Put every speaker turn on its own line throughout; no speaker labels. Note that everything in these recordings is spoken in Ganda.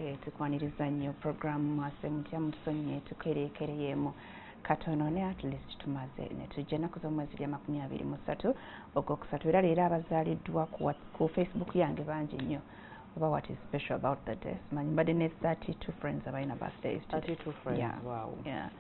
Okay, tukwaniriza nnyo program mwase mutya mutusonye tukerekereyemu katono ne at least tumaze ne tujja ennaku z'omwezi lya 23 ogwokusatu era leero abazaaliddwa ku Facebook yange bangi nnyo oba what is special about the day manyi mbadde ne 32 friends abalina birthdays
32 friends
yeah.
Wow.
Yeah.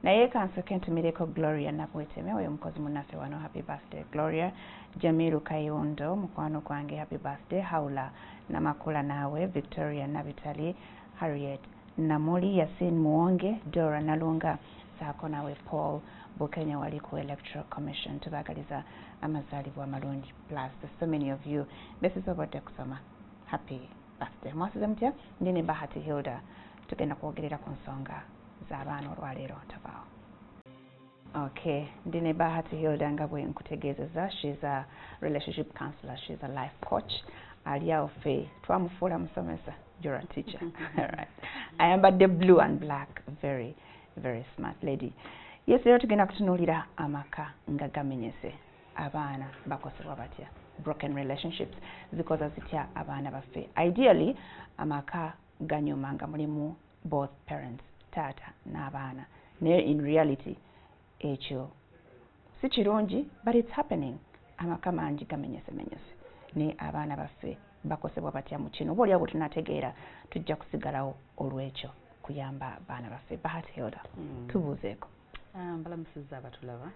Naye kansooke ntumireko Gloria Nabweteme oyo mukozi munnaffe wano happy birthday Gloria. Jamiru Kayondo mukwano gwange happy birthday. Haula Namakula naawe Victoria Nabitali Harriet Namuli Yasin Muwonge Dora Nalunga saako naawe Paul Bukenya wali ku Electoral Commission tubagaliza amazaalibwa amalungi plus so many of you this is obadde kusoma happy birthday mwasize mutya ndine Bahati Hilda tugenda kwogerera ku nsonga z'abaana olwaleero tabaawo. Okay, ndine Bahati Hilda nga bwe nkutegeezeza. She's a relationship counselor, she's a life coach. Aliawo ffe twamufuula musomesa, you're a teacher. All right. Ayambadde blue and black, very, very smart lady. Yes, leero tugenda kutunuulira amaka nga gamenyese. Abaana bakosebwa batya. Broken relationships zikoza zitya abaana baffe. Ideally, amaka ganyuma nga mulimu both parents, taata n'abaana. Naye in reality, ekyo si kirungi but it's happening. Amaka mangi gamenyese ne abaana baffe bakosebwa batya mu kino. Oba oliawo tunategeera tujja kusigalawo olw'ekyo kuyamba abaana baffe. Bahati Hilda, tubuuzeeko.
Mbalamusizza abatulaba.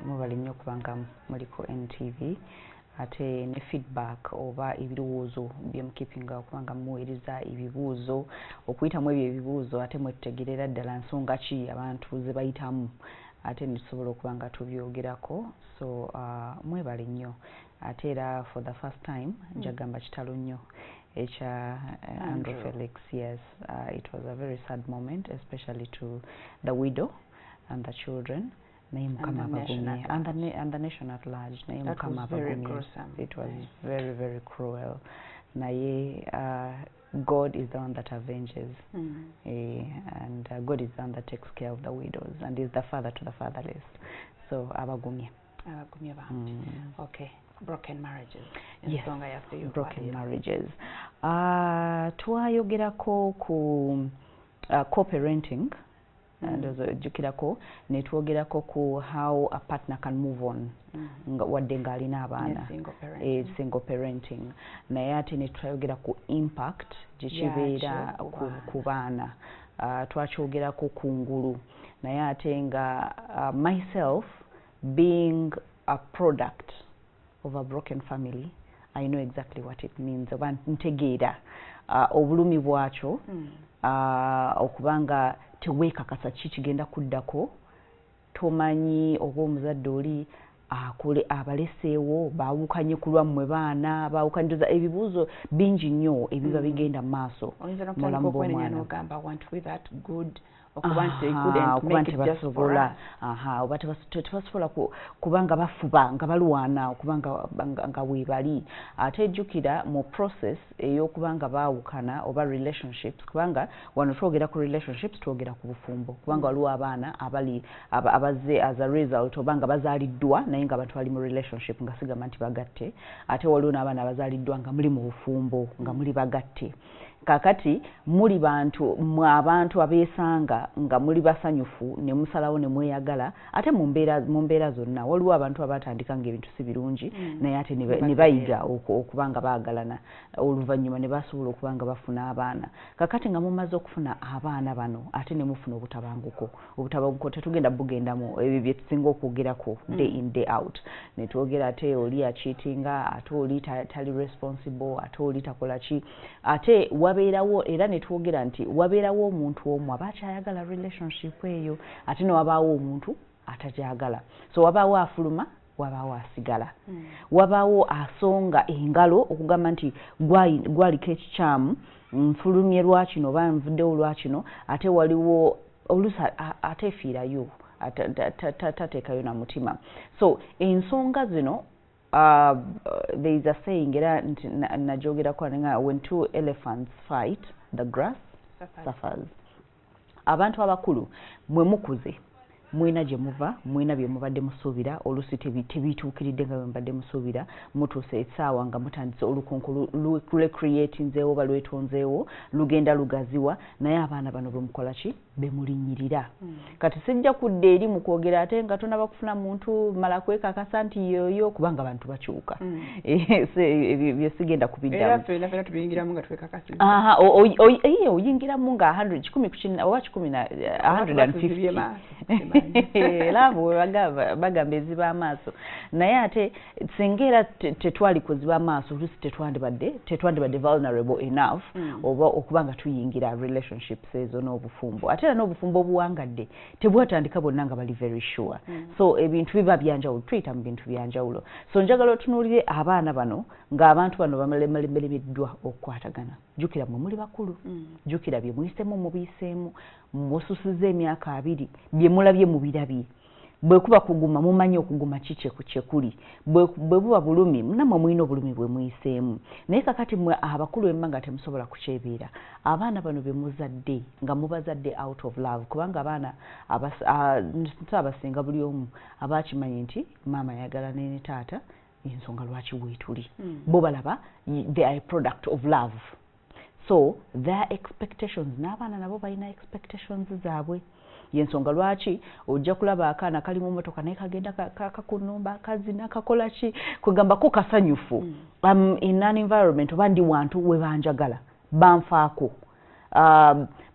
Mubali nnyo kubanga muli ku NTV ate ne feedback oba ebirowoozo bye mukipinga okubanga muweereza ebibuuzo okuyitamu ebyo ebibuuzo ate mwetutegerera ddala nsonga ki abantu ze bayitamu ate netusobola okubanga tubyogerako. So mwebale nnyo ate era for the first time njagamba kitalo nnyo ekya Andrew Felix. Yes, it was a very sad moment especially to the widow and the children. And the nation at large. It was very gruesome. It was very, very cruel. God is the one that avenges, and God is the one that takes care of the widows, and is the father to the fatherless. So abagumye. Okay. Broken marriages.
Yes.
Broken marriages. Twayogerako ku co-parenting. And jukirako netwogerako ku how a partner can move on wadde ng'alina abaana single parenting naye ate netwayogera ku impact gyekibeera ku baana twakyogerako ku ngulu naye ate nga myself being a product of a broken family I know exactly what it means oba ntegeera obulumi bwakyo okubanga teweekakasa ki kigenda kuddako tomanyi oba omuzadde oli abaleseewo baawukanye ku lwammwe baana baawukanyiza ebibuuzo bingi nnyo ebiba bigenda mu maaso mulamu bw'omwana okuba tebasobola oba tebasobola kubanga bafuba nga balwana okubanga nga weebali ate ejjukira mu process ey'okubanga baawukana oba relationships kubanga wano twogera ku relationships twogera ku bufumbo kubanga waliwo abaana abazze as a result obanga bazaaliddwa naye nga abantu bali mu relationship nga sigamba nti bagatte ate waliwo n'abaana abazaaliddwa nga muli mu bufumbo nga muli bagatte kakati muli bantu abantu abeesanga nga muli basanyufu ne musalawo ne mweyagala ate mu mbeera zonna waliwo abantu abatandika ng'ebintu si birungi naye ate ne bayiga okubanga baagalana oluvannyuma ne basobola okubanga bafuna abaana kakati nga mumaze okufuna abaana bano ate ne mufuna obutabanguko tetugenda bugendamu ebyo bye tusinga okwogerako day in day out ne twogera ate oli acheatinga ate oli tali responsible ate oli takola ki ate wabeerawo era ne twogera nti wabeerawo omuntu omu aba akyayagala relationship eyo ate ne wabaawo omuntu atagyagala so wabaawo afuluma wabaawo asigala wabaawo asonga engalo okugamba nti gwaliko ekikyamu nfulumye lwakino oba nvuddewo lwakino ate waliwo oluusi ate efiirayo tateekayo na mutima so ensonga zino there is a saying era najogerako when two elephants fight the grass suffers abantu abakulu mwe mukuze mwina gye muva mwina bye mubadde musuubira oluusi tebituukiridde nga bwe mubadde musuubira mutuuse essaawa nga mutandise olukunku lwecreatinzeewo oba lwetonzeewo lugenda lugaziwa naye abaana bano bemukola ki bemulinnyirira kati sijja kudda eri mu kwogera ate nga tonaba kufuna muntu mala kwekakasa nti yoyo kubanga abantu bakyuka byesigenda kubiddamu oyingiramu nga 100 oba 150 laavu bagamba eziba amaaso naye ate singa era tetwali kuziba amaaso oluusi tetwandibadde vulnerable enough oba okuba nga tuyingira relationships ezo n'obufumbo ate era n'obufumbo obuwangadde tebwatandika bonna nga bali very sure so ebintu biba byanjawulo tuyita mu bintu byanjawulo so njagala otunuulire abaana bano ng'abantu bano bamalemeddwa okukwatagana jjukira mwe muli bakulu jjukira bye muyiseemu mubiyiseemu mususiza emyaka 2 bye mulabye mu birabye bwe kuba kuguma mumanyi okuguma kyekuli bwe buba bulumi namwe mulina obulumi bwe muyiseemu naye kakati mwe abakulu emma nga temusobola kukyebeera abaana bano be muzadde nga mubazadde out of love kubanga abaana abasinga buli omu abakimanyi nti maama yagala ne taata ensonga lwaki weetuli bo balaba they are a product of love so their expectations n'abaana nabo balina expectations zaabwe yensonga lwaki ojja kulaba akaana kali mu motoka naye kagenda kakunumba kazina kakola ki kugamba ko kasanyufu in an environment oba ndi wantu we banjagala banfaako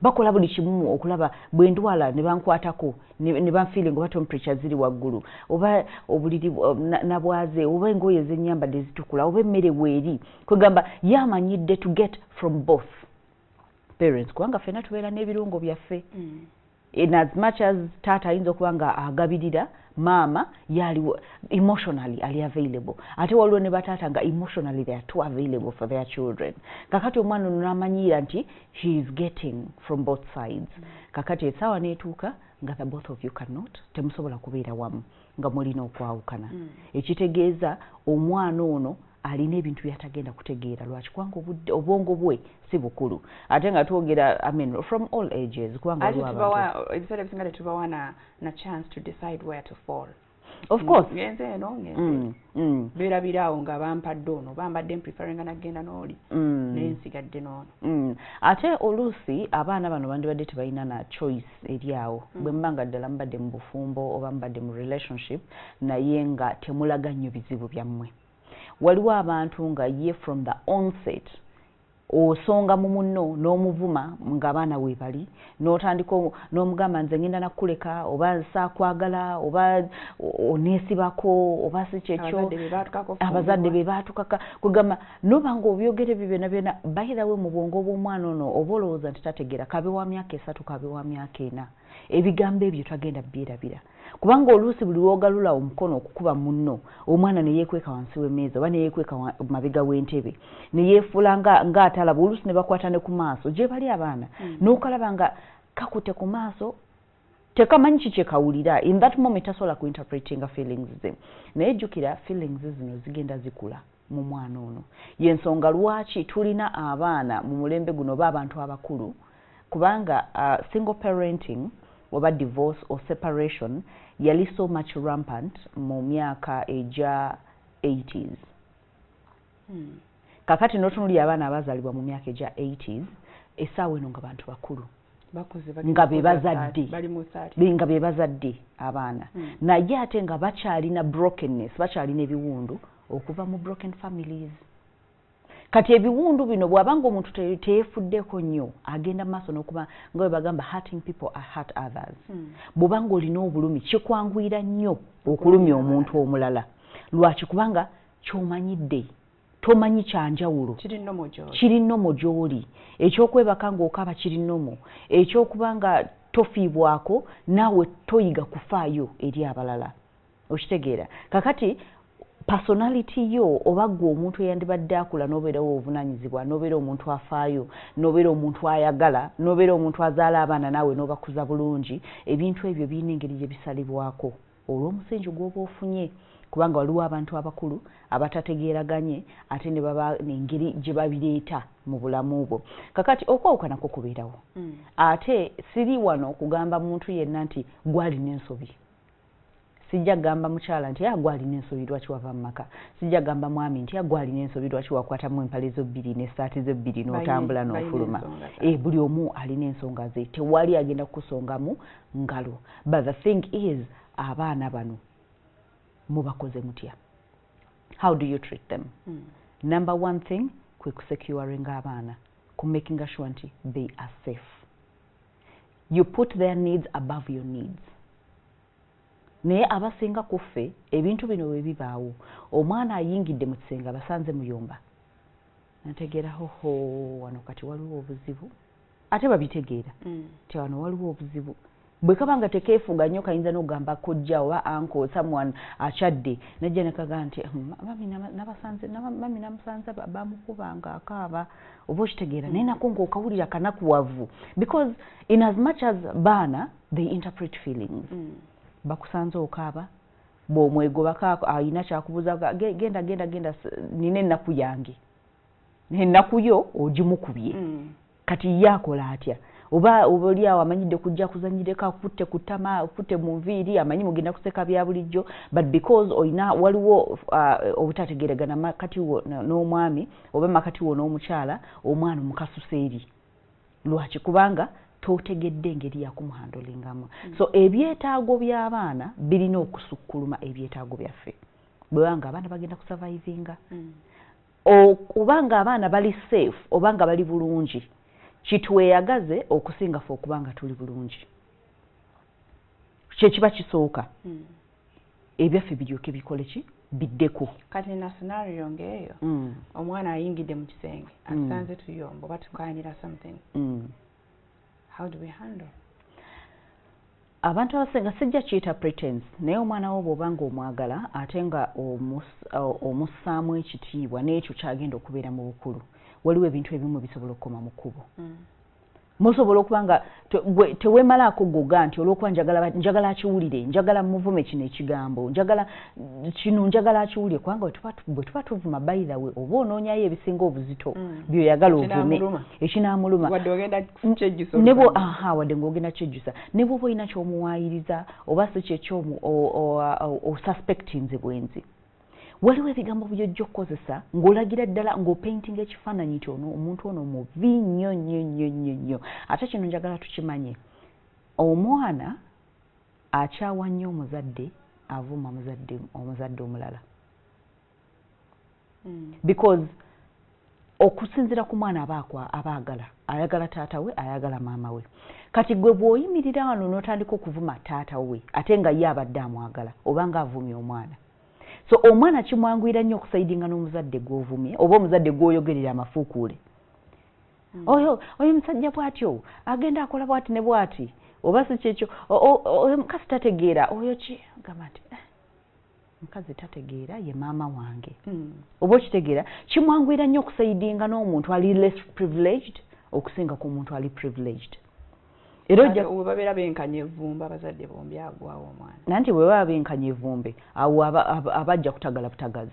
bakola buli kimu okulaba bwe ndwala ne bankwatako ne banfeeling oba temperature ziri waggulu oba obuliri nabwaze oba engoye z'ennyambadde zitukula oba emmere weeri kugamba yamanyidde to get from both parents kubanga ffenna tubeera n'ebirungo byaffe in as much as taata ayinza okuba nga agabirira maama yali emotionally ali available ate waliwo ne bataata nga emotionally they are too available for their children kakati omwana ono n'amanyiira nti he is getting from both sides kakati essaawa neetuuka nga the both of you cannot temusobola kubeera wamu nga mulina okwawukana ekitegeeza omwana ono alina ebintu byatagenda kutegeera lwaki kubanga obwongo bwe si bukulu ate nga twogera from all ages kubanga
ebiseera ebisinga tetubawa na chance to decide where to fall
of course
ngenze eno beerabiraawo nga bampadde ono bambadde mpreferinga nagenda n'oli naye nsigadde n'ono
ate oluusi abaana bano bandibadde tebalina na choice eri awo bwe mbanga ddala mubadde mu bufumbo oba mubadde mu relationship naye nga temulaga nnyo bizibu byammwe waliwo abantu nga ye from the onset osonga mu munno n'omuvuma ng'abaana weebali n'otandika n'omugamba nze ngenda nakuleka oba saakwagala oba oneesibako oba si kyekyo abazadde be baatukaka kugamba noba ng'obyogere byonna byonna bayirawe mu bwongo bw'omwana ono oba olowooza nti tategeera kabe wa myaka 3 kabe wa myaka 4 ebigambo ebyo tagenda byerabira kubanga oluusi buli lwogalula omukono okukuba munno omwana ne yeekweka wansi w'emmeeza oba ne yeekweka mabega w'entebe ne yeefuula ng'atalaba oluusi ne bakwata ne ku maaso gye bali abaana n'okalaba nga kakute ku maaso tekamanyi ki kyekawulira in that moment tasobola kuinterpretinga feelings ze naye jjukira feelings zino zigenda zikula mu mwana ono yensonga lwaki tulina abaana mu mulembe guno oba abantu abakulu kubanga single parenting oba divorce or separation yali so much rampant mu myaka eja 80s kakati notunuli abaana abazalibwa mu myaka eja 80s essaawa eno nga bantu bakulu nga be bazadde abaana naye ate nga bakyalina brokenness bakyalina ebiwundu okuva mu broken families kati ebiwundu bino bw'abanga omuntu teyeefuddeko nnyo agenda mu maaso n'okuba nga bwe bagamba hurting people are hurt others bw'obanga olina obulumi kikwanguyira nnyo okulumya omuntu omulala lwaki kubanga ky'omanyidde tomanyi kyanjawulo kiri nnomo gy'oli ekyokwebaka ng'okaba kiri nnomo ekyokuba nga tofiibwako naawe toyiga kufaayo eri abalala okitegeera kakati personality yo oba gwe omuntu eyandibadde akula n'obeerawo obuvunaanyizibwa n'obeera omuntu afaayo n'obeera omuntu ayagala n'obeera omuntu azaala abaana naawe n'obakuza bulungi ebintu ebyo birina engeri gye bisalibwako olw'omusingi gw'oba ofunye kubanga waliwo abantu abakulu abatategeeraganye ate ne baba n'engeri gye babireeta mu bulamu bwo. Kakati okwawukana ko kubeerawo. Ate siri wano okugamba muntu yenna nti gwalina ensobi. Sijja gamba mukyala nti gwalina ensobi lwaki wava mu maka. Sijja gamba mwami nti gwalina ensobi lwaki wakwatamu empale zo bbiri n'essaati zo bbiri n'otambula n'ofuluma. Buli omu alina ensonga ze. Tewali agenda kukusongamu ngalo. But the thing is, abaana bano mubakoze mutya? How do you treat them? Number one thing, kwe kusecuring abaana, making sure nti they are safe. You put their needs above your needs. Naye abasinga kuffe ebintu bino we bibaawo. Omwana ayingidde mu kisenge basanze muyomba. Nategeera hoho wano kati waliwo obuzibu. Ate babitegeera. Ti wano waliwo obuzibu. Bwe kabanga tekeefuga nnyo kayinza n'ogamba kojja oba uncle someone achadde najja ne kaga nti mami namusanze bamukubanga akaaba oba okitegeera naye nako ng'okawulira kanakuwavu because in as much as baana they interpret feelings. Bakusanze okaaba bw'omwegobako ayina kyakubuuza genda nina ennaku yange ennaku yo ogimukubye kati yakola atya oba oli awo amanyidde kujja kuzanyireko akutte ku ttama akutte mu nviiri amanyi mugenda kuseka bya bulijjo but because oyina waliwo obutategeeragana makati wo n'omwami oba makati wo n'omukyala omwana omukasusa eri lwaki kubanga totegedde engeri yakumuhandolingamu. So ebyetaago by'abaana birina okusukkuluma ebyetaago byaffe bwebanga abaana bagenda kusurvivinga okubanga abaana bali safe obanga bali bulungi kitweyagaze okusinga fe okubanga tuli bulungi kyekiba kisooka ebyaffe biryoke bikole ki biddeko.
Kati na scenario ngeeyo omwana ayingidde mu kisenge asanze tuyomba oba tukayanira something. How do we handle? Abantu abasinga sijja kiyita pretense naye omwana wo bw'obanga omwagala ate nga omussaamu ekitiibwa n'ekyo kyagenda okubeera mu bukulu waliwo ebintu ebimu bisobola okukoma mu kkubo. Musobola okuba nga teweemalaako goga nti olw'okuba njagala akiwulire njagala muvume kino ekigambo njagala akiwulire kubanga bwe tuba tuvuma by the way oba onoonyayo ebisinga obuzito by'oyagala ovume ekinaamuluma wadde ng'ogenda kyejjusa ne bw'oba olina ky'omuwaayiriza oba si kyekyomu osuspectinze bwenzi waliwo ebigambo by'ojja okukozesa ng'olagira ddala ng'opaintinga ekifaananyi nti omuntu ono mubi nnyo ate kino njagala tukimanye omwana akyawa nnyo omuzadde avuma omuzadde omulala because okusinziira ku mwana abaagala ayagala taata we ayagala maama we kati gwe bw'oyimirira wano n'otandika okuvuma taata we ate nga ye abadde amwagala oba nga avumye omwana. So omwana kimwanguyira nnyo okusaidinga n'omuzadde gw'ovumye oba omuzadde gw'oyogerera amafuukuule. Oyo musajja bw'atyo agenda akola bw'ati ne bw'ati oba si kyekyo oyo mukazi tategeera oyo ki gamba nti mukazi tategeera ye maama wange oba okitegeera kimwanguyira nnyo okusaidinga n'omuntu ali less privileged okusinga ku muntu ali privileged. Era bwe babeera benkanya evvumbe abazadde bombi agwawo omwana nanti bwe baba benkanya evvumbe awo abajja kutagala butagazi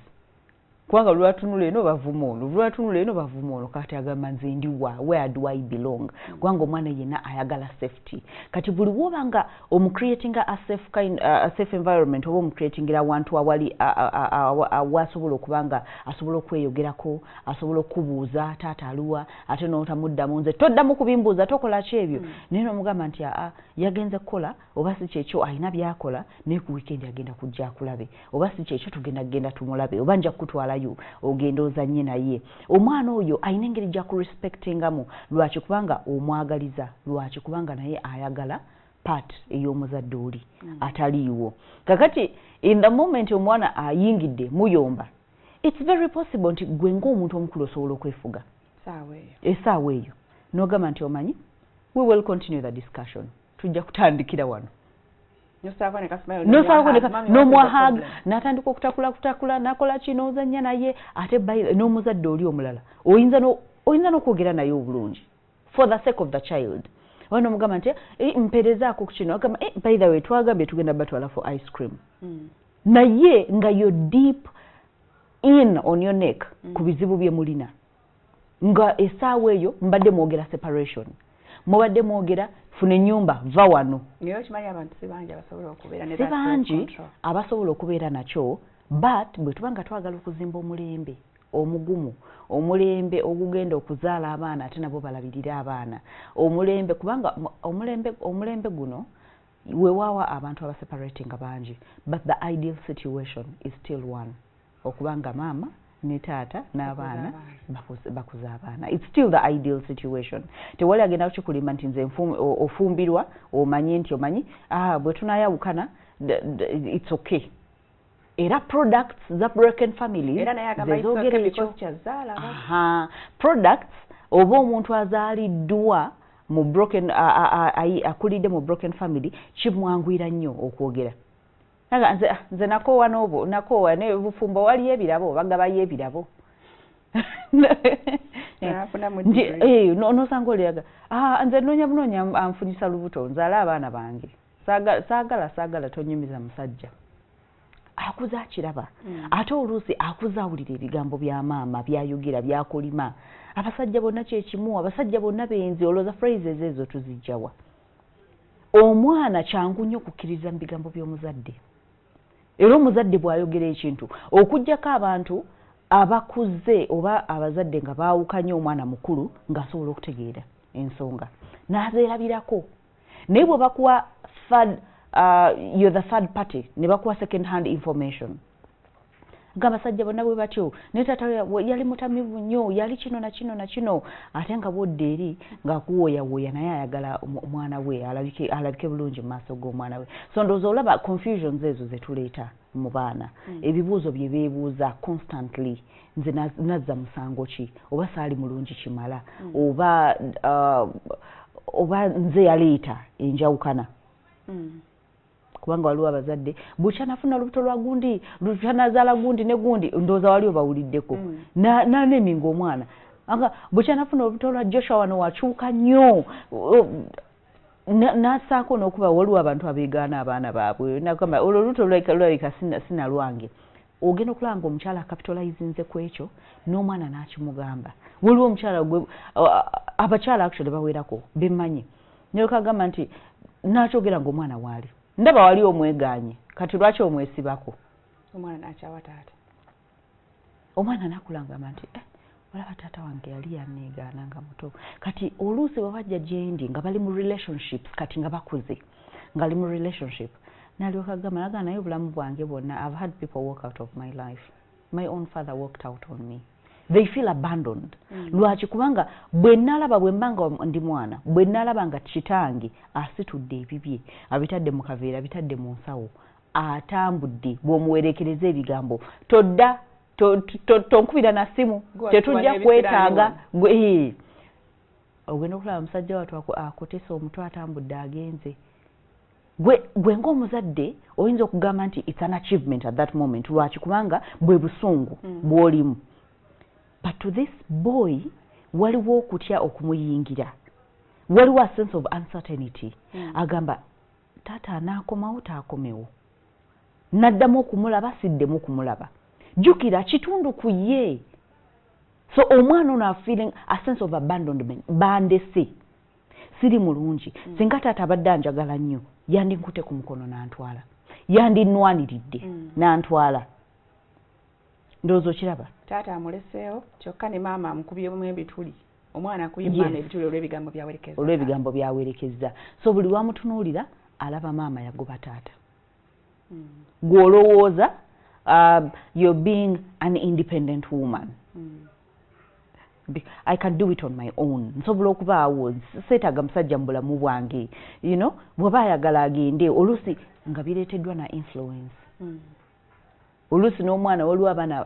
kubanga lwatunula eno bavuma ono lwatunula eno bavuma ono kati agamba nze ndi wa where do I belong kubanga omwana yenna ayagala safety kati buli wobanga omucreatinga a safe environment oba omucreatingira awantu awali awasobola okubanga asobola okweyogerako asobola okubuuza taata aluwa ate n'otamuddamu nze toddamu kubimbuuza tokola ki ebyo naye n'omugamba nti yagenze kukola oba si kyekyo alina byakola naye ku weekend agenda kujja akulabe oba si kyekyo tugenda tumulabe oba nja kutwala ogenda ozanye naye omwana oyo ayina engeri gya kurespectingamu lwaki kubanga omwagaliza lwaki kubanga naye ayagala part ey'omuzadde oli ataliiwo kakati in the moment omwana ayingidde muyomba it's very possible nti gwe ng'omuntu omukulu osobola okwefuga essaawa eyo n'ogamba nti omanyi we will continue the discussion tujja kutandikira wano n'omwahaga n'atandika okutakula nakola kino ozannya naye ate n'omuzadde oli omulala oyinza n'okwogera naye obulungi for the sake of the child oba n'omugamba nti mpeerezaako ku kino agamba by the way twagambye tugenda batwala for ice cream
naye nga yo deep in on your neck ku bizibu bye mulina nga essaawa eyo mbadde mwogera separation mubadde mwogera funa ennyumba va wano si bangi abasobola okubeera nakyo but bwe tuba nga twagala okuzimba omulembe omugumu omulembe ogugenda okuzaala abaana ate nabo balabirira abaana omulembe kubanga omulembe guno weewaawa abantu abaseparating bangi but the ideal situation is still one okubanga maama ne taata n'abaana bakuza abaana it's still the ideal situation tewali agenda kukikulima nti nze ofumbirwa omanyi nti omanyi bwe tunayawukana it's okay era products za broken families products oba omuntu azaaliddwa mu broken akulidde mu broken family kimwangwira nnyo okwogera nze nakoowa n'obwo nakoowa ne bufumbo waliyo ebirabo bagabayo ebirabo nosanga oliaga nze noonya bunoonya anfunyisa lubuto nzaala abaana bange saagala tonyumiza musajja akuza akiraba ate oluusi akuza awulira ebigambo bya maama byayogera byakolima abasajja bonna kyekimu abasajja bonna benzi olowooza phrases ezo tuzijjawa omwana kyangu nnyo okukkiriza mu bigambo by'omuzadde era omuzadde bw'ayogera ekintu okuggyako abantu abakuze oba abazadde nga baawukanye omwana mukulu ng'asobola okutegeera ensonga n'azeerabirako naye bwe bakuwa you're the third party ne bakuwa second hand information ng'abasajja bonna bwe batyo ne taata yali mutamivu nnyo yali kino na kino na kino ate nga bwodda eri ng'akuwooyawooya naye ayagala omwana we alabike bulungi mu maaso g'omwana we so ndowooza olaba confusions ezo ze tuleeta mu baana ebibuuzo bye beebuuza constantly nze nazza musango ki oba saali mulungi kimala oba nze yaleeta enjawukana kubanga waliwo abazadde bukyanafuna olubuto lwa gundi lukyanazaala gundi ne gundi ndowooza waliwo bawuliddeko naneminga omwana bukyanafuna olubuto lwa Joshua wano wakyuka nnyo n'assaako n'okuba waliwo abantu abeegaana abaana baabwe nagamba olwo olubuto lulabika sina lwange ogenda okulanga omukyala akapitalizinze ku ekyo n'omwana n'akimugamba waliwo omukyala abakyala actually bawerako bemmanyi nokagamba nti n'akyogera ng'omwana waali ndaba wali omweganye kati lwaki omwesibako
omwana n'akyawa taata
omwana n'akulangamba nti olaba taata wange yali yanneegaana nga muto kati oluusi bwe bajja gyendi nga bali mu relationships kati nga bakuze nga ali mu relationship n'alyoka agamba naga naye obulamu bwange bwonna I've had people walk out of my life my own father walked out on me they feel abandoned lwaki kubanga bwe nalaba bwe mbanga ndi mwana bwe nalaba nga kitange asitudde ebibye abitadde mu kaveera abitadde mu nsawo atambudde bw'omuwerekereza ebigambo todda tonkubira na simu tetujja kwetaaga ogenda okulaba musajja watu akotesa omutwe atambudde agenze gwe ng'omuzadde oyinza okugamba nti it's an achievement at that moment lwaki kubanga bwe busungu bw'olimu but to this boy waliwo okutya okumuyingira waliwo a sense of uncertainty agamba taata anaakomawo taakomewo naddamu okumulaba siddemu kumulaba jjukira kitundu ku ye so omwana ono feeling a sense of abandonment bandese siri mulungi singa taata abadde anjagala nnyo yandinkute ku mukono n'antwala yandinwaniridde n'antwala ndowooza okiraba
taata amuleseewo kyokka ne maama amukubyemu ebituli omwana akubye maama ebituli
olw'ebigambo byawerekezza so buli wamutunuulira alaba maama yagoba taata gw'olowooza you're being an independent woman I can do it on my own nsobola okubaawo seetaaga musajja mu bulamu bwange you know bw'aba ayagala agende oluusi nga bireeteddwa na influence oluusi n'omwana waliwo abaana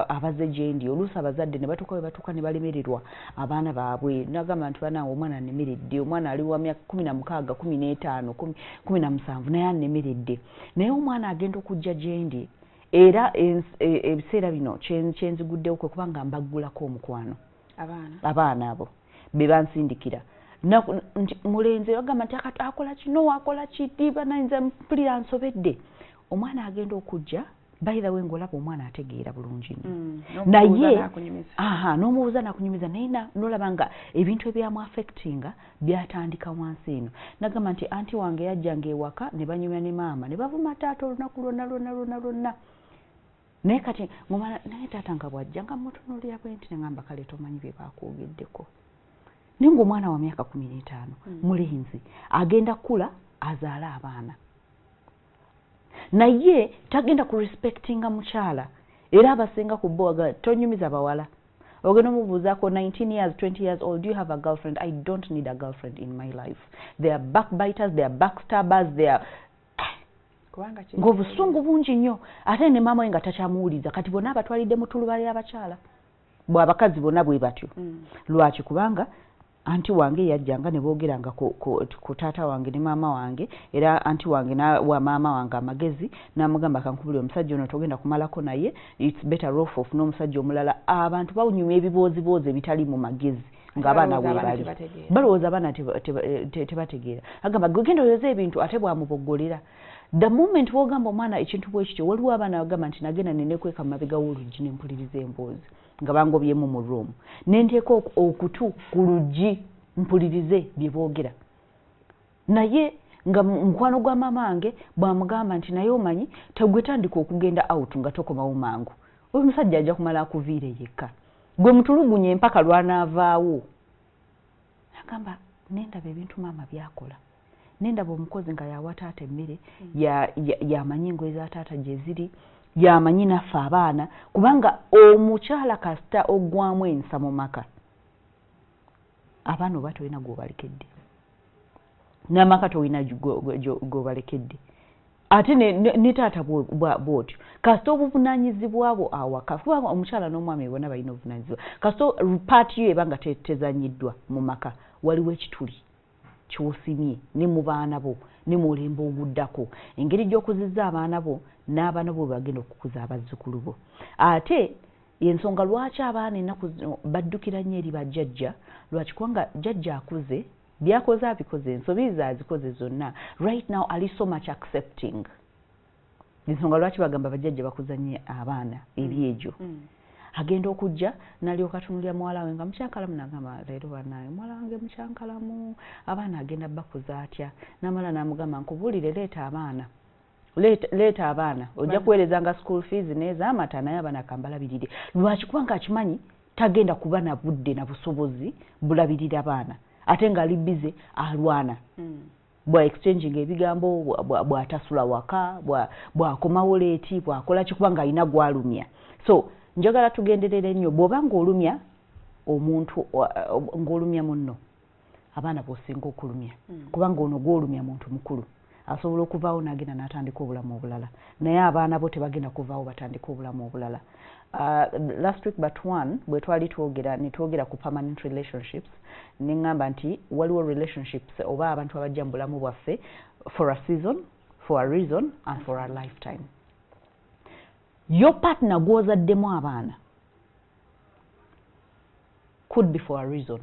abaze gyendi oluusi abazadde ne batuuka we batuuka ne balemererwa abaana baabwe nagamba nti banaawe omwana annemeredde omwana ali wa myaka 16 15 17 naye annemeredde naye omwana agenda okujja gyendi era ebiseera bino kyenziguddewo kwe kubanga mbaggulako omukwano abaana abo be bansindikira mulenzi bagamba nti akola kino akola kiti banayinza mpulira nsobedde omwana agenda okujja by the way ngolaba omwana ategeera bulungi naye n'omubuuza nakunyumiza naye nolaba nga ebintu ebyamu affectinga byatandika wansi eno nagamba nti anti wange yajjanga ewaka ne banyumya ne maama ne bavuma taata olunaku lwonna naye kati ngomala naye taata nga bwajjanga mutunuulira bwe nti neŋŋamba kale tomanyi bye baakwogeddeko naye ng'omwana wa myaka 15 mulenzi agenda kula azaala abaana naye tagenda ku respectinga mukyala era abasinga ku boga tonyumiza bawala ogenda omubuuzaako 19 years 20 years old, do you have a girlfriend? I don't need a girlfriend in my life. They are backbiters, they are backstabbers, they are ng'obusungu bungi nnyo ate ne maama we nga takyamuwuliza kati bonna abatwalidde mu tuluba ly'abakyala bw'abakazi bonna bwe batyo lwaki kubanga anti wange yajjanga ne boogeranga ku taata wange ne maama wange era anti wange wa maama wange amagezi n'amugamba kankubuli omusajja ono togenda kumalako naye it's better off of n'omusajja omulala abantu bawunyuma ebiboozi ebitali mu magezi ng'abaana weebali balowooza abaana tebategeera agamba genda oyoze ebintu ate bwamuboggolera the moment wogamba omwana ekintu bwe kityo waliwo abaana bagamba nti nagenda nenekweka mu mabega w'oluggi ne mpuliriza emboozi nga bangobyemu mu room nenteeka okutu ku luggi mpulirize bye boogera naye nga mukwano gwa maama wange bw'amugamba nti naye omanyi tegwetandika okugenda out nga tokomawo mangu oyo omusajja ajja kumala akuviire yekka gwe mutulugunye empaka lwanaavaawo agamba nendaba ebintu maama byakola nendaba omukozi nga yawa taata emmere yamanyi engoye za taata gye ziri yamanyi naffe abaana kubanga omukyala kasita ogwamu ensa mu maka abaana oba tolina gw'obalekedde n'amaka tolina gw'obalekedde ate ne taata bw'otyo kasita obuvunaanyizibwa bwo awaka kubanga omukyala n'omwami bonna balina obuvunaanyizibwa kasita paati yo eba nga tezanyiddwa mu maka waliwo ekituli kyosimye ne mu baana bo ne mu olembe oguddako engeri gy'okuzizza abaana bo n'abaana bo bagenda okukuza abazzukulu bo ate ensonga lwaki abaana ennaku zino baddukira nnyo eri bajjajja lwaki kubanga jjajja akuze byakoze abikoze ensobi ze azikoze zonna right now ali so much accepting ensonga lwaki bagamba bajjajja bakuza nnyo abaana ebyegyo agenda okujja n'alyoka atunulira muwala we nga mukyankalamu n'agamba leero bannaawe muwala wange mukyankalamu abaana agenda bakuza atya n'amala n'amugamba nkubuulire leeta abaana ojja kuweerezanga school fees n'ez'amata naye abaana kambalabirire lwaki kubanga akimanyi tagenda kuba na budde na busobozi bulabirira abaana ate ng'ali bize alwana bwa exchanging ebigambo bw'atasula waka bw'akomawo leeti bw'akola kikubanga alina gwalumya so njagala tugenderere nnyo bw'oba ng'olumya omuntu ng'olumya munno abaana b'osinga okulumya kubanga ono gw'olumya muntu mukulu asobola okuvaawo n'agenda n'atandika obulamu obulala naye abaana bo tebagenda kuvaawo batandika obulamu obulala last week but one bwe twali netwogera ku permanent relationships neŋŋamba nti waliwo relationships oba abantu abajja mu bulamu bwaffe for a season for a reason and for a lifetime your partner gw'ozaddemu abaana could be for a reason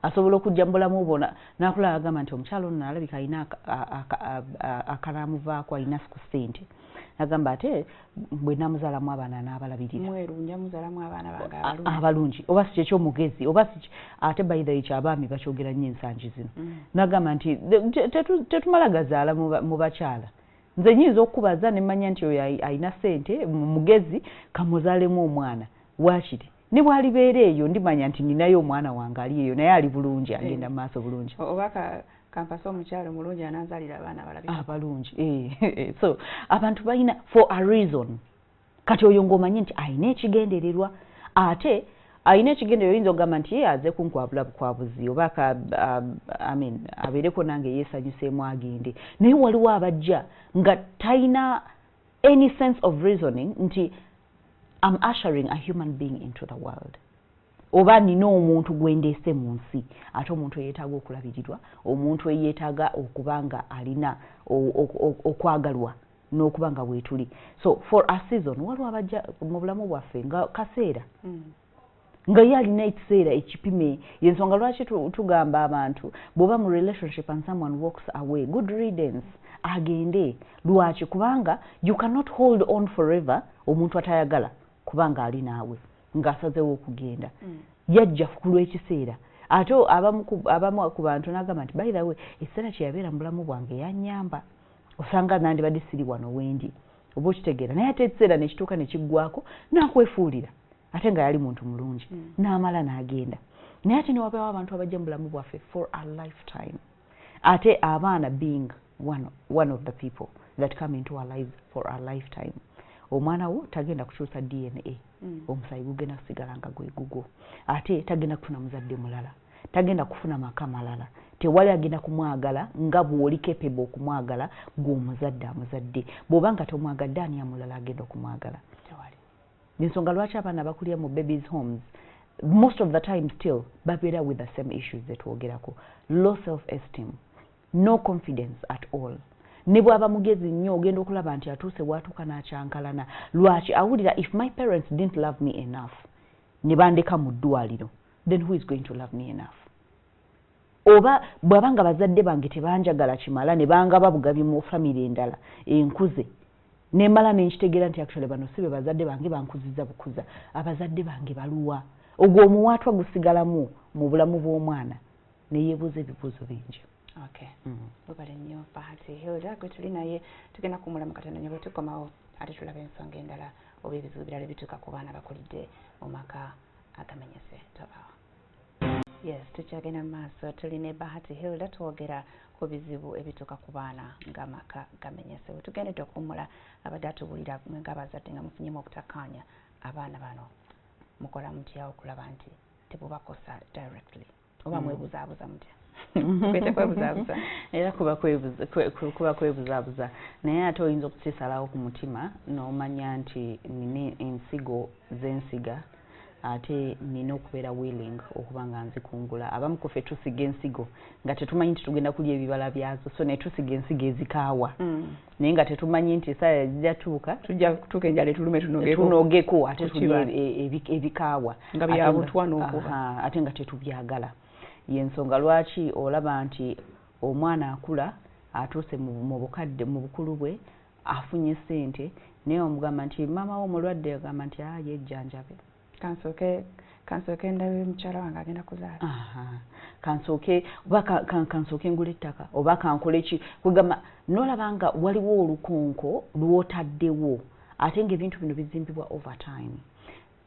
asobola okujja mu bulamu bwo n'akulaba agamba nti omukyalo ono alabika alina akanaamuvaako alina ku ssente agamba ate bwe namuzaalamu abaana n'abalabirira abalungi oba si kyekyomugezi oba si ate bayithayi kyabaami bakyogera nnyo ensangi zino n'agamba nti tetumala gazaala mu bakyala nze nyinza okukubaza ne mmanya nti oyo alina ssente mugezi kamuzaalemu omwana waakiri ne bw'alibeera eyo ndimanya nti ninayo omwana wange ali eyo naye ali bulungi agenda mu maaso bulungi
oba kampasa omukyalo mulungi anazaalira abaana
abalungi so abantu balina for a reason kati oyo ng'omanyi nti alina ekigendererwa ate alina ekigendererwa oyinza okugamba nti ye aze kunkwabula bukwabuzi oba abeereko nange yeesanyuseemu agende naye waliwo abajja nga talina any sense of reasoning nti I'm ushering a human being into the world. Oba nina omuntu gwendeese mu nsi ate omuntu eyeetaaga okulabirirwa omuntu eyeetaaga okubanga alina okwagalwa n'okubanga bwetuli so for a season waliwo abajja mu bulamu bwaffe nga kaseera nga ye alina ekiseera ekipime. Yensonga lwaki tugamba abantu bw'oba mu relationship and someone walks away, good riddance, agende. Lwaki? Kubanga you cannot hold on forever omuntu atayagala kubanga ali naawe ng'asazeewo okugenda. Yajja ku lw'ekiseera. Ate abamu ku bantu n'agamba nti by the way ekiseera kye yabeera mu bulamu bwange yannyamba. Osanga nandibadde siri wano wendi. Oba okitegeera. Naye ate ekiseera ne kituuka ne kiggwako n'akwefuulira. Ate nga yali muntu mulungi. N'amala n'agenda. Naye ate ne wabaawo abantu abajja mu bulamu bwaffe for a lifetime. Ate abaana being one of the people that come into our lives for a lifetime. Omwana wo tagenda kukyusa DNA. Omusayi gugenda kusigala nga gwe gugwo. Ate tagenda kufuna muzadde mulala. Tagenda kufuna maka malala. Tewali agenda kumwagala nga bw'oli capable okumwagala gw'omuzadde amuzadde. Bw'obanga tomwagadde ani amulala agenda okumwagala. Tewali. Ensonga lwaki abaana bakulira mu babies homes most of the time still babeera with the same issues zetwogerako. Low self-esteem, no confidence at all. Ne bw'aba mugezi nnyo ogenda okulaba nti atuuse watuuka n'akyankalana. Lwaki? Awulira if my parents didn't love me enough ne bandeka mu ddwaliro, then who is going to love me enough? Oba bw'abanga bazadde bange tebanjagala kimala ne bangaba bugabi mu family endala enkuze ne mala n'ekitegeera nti actually bano sibe bazadde bange bankuziza bukuza, abazadde bange baluwa. Ogwo omuwaatwa gusigalamu mu bulamu bw'omwana ne yeebuuza ebibuuzo bingi.
Okay. Bwebale nnyo Bahati Hilda gwe tuli naye tugenda kumulamu katono nnyo bwe tukomawo ate tulaba ensonga endala oba ebizibu birala ebituuka ku baana bakulidde mu maka agamenyese. Tobaawo. Yes, tukyagenda mu maaso tuli ne Bahati Hilda twogera ku bizibu ebituuka ku baana ng'amaka gamenyese. We tugendedde okuwummula abadde atubulira ng'abazadde nga mufunyemu obutakkaanya abaana bano mukola mutya okulaba nti tebubakosa directly oba mwebuzaabuza mutya? Kwete kwebuzaabuza.
Era kuba kwebuzaabuza. Naye ate oyinza okukisalawo ku mutima n'omanya nti nina ensigo z'ensiga ate nina okubeera willing okuba nga nzikungula. Abamu ku ffe tusiga ensigo nga tetumanyi nti tugenda kulya ebibala byazo, so ne tusiga ensigo ezikaawa. Naye nga tetumanyi nti esaala zijja tujja kutuuka enjala etulume tunogeko ate tulya ebikaawa
nga bya butwa
n'okuba ate nga tetubyagala. Yensonga lwaki olaba nti omwana akula atuuse mu bukadde mu bukulu bwe afunye ssente naye omugamba nti maama wo omulwadde agamba nti yejjanjabe.
Kansooke ndabe mukyala wange agenda kuzaala.
Kansooke ngula ettaka oba kankole ki kugamba n'olaba nga waliwo olukonko lw'otaddewo ate ng'ebintu bino bizimbibwa over time.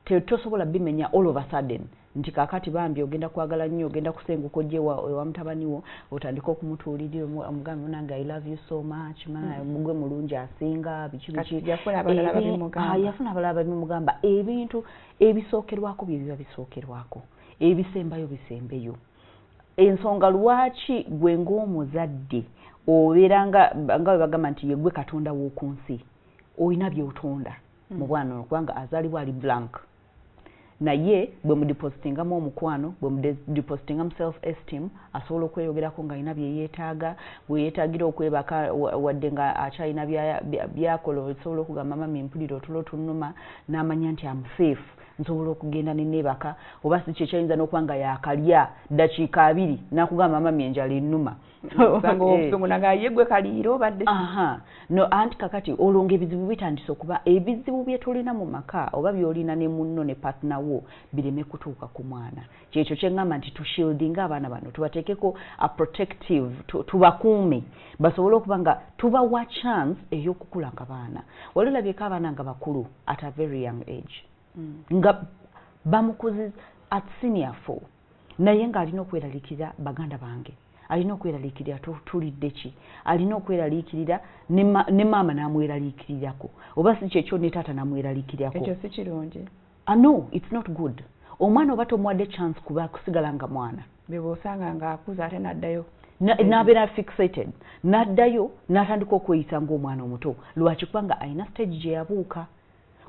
Tosobola bimenya all of a sudden nti kakati bambi ogenda kwagala nnyo ogenda kusenguka ojje wa mutabani wo otandika okumutuulirira omugambi munange I love you so much mugwe mulungi asinga biki
yafuna abalala
babimugamba. Ebintu ebisookerwako bye biba bisookerwako, ebisembayo bisembeyo. Ensonga lwaki gwe ng'omuzadde obeera nga bwe bagamba nti yegwe katonda w'oku nsi olina by'otonda mu bwana kubanga azaalibwa ali blank. Naye bwe mudipositingamu omukwano, bwe mudipositingamu self-esteem, asobola okweyogerako nga alina bye yeetaaga, bwe yeetaagira okwebaka wadde nga akyalina byakola osobola okugamba mami mpulira otulo tunnuma n'amanya nti am safe, nsobola okugenda ne neebaka, oba si kyekyayinza n'okuba nga yakalya ddakiika 2 n'akugamba mami enjala ennuma. No anti kakati olonga ebizibu bitandise okuba ebizibu bye tulina mu maka oba byolina ne munno ne partner wo bireme kutuuka ku mwana. Kyekyo kyengamba nti tushieldinga abaana bano tubateekeko a protective tubakuume basobole okuba nga tubawa chance ey'okukula nga baana. Wali olabyeko abaana nga bakulu at a very young age nga bamukuzi at senior 4 naye ng'alina okweraliikirira baganda bange, alina okweraliikirira tulidde ki, alina okweraliikirira ne maama n'amweraliikirirako oba si kyekyo ne taata n'amweraliikirirako.
Ekyo si kirungi.
No, it's not good. Omwana oba tomuwadde chance kuba kusigala nga mwana
bw'osanga ng'akuza ate n'addayo
n'abeera fixated n'addayo n'atandika okweyisa ng'omwana omuto. Lwaki? Kubanga alina stage gye yabuuka.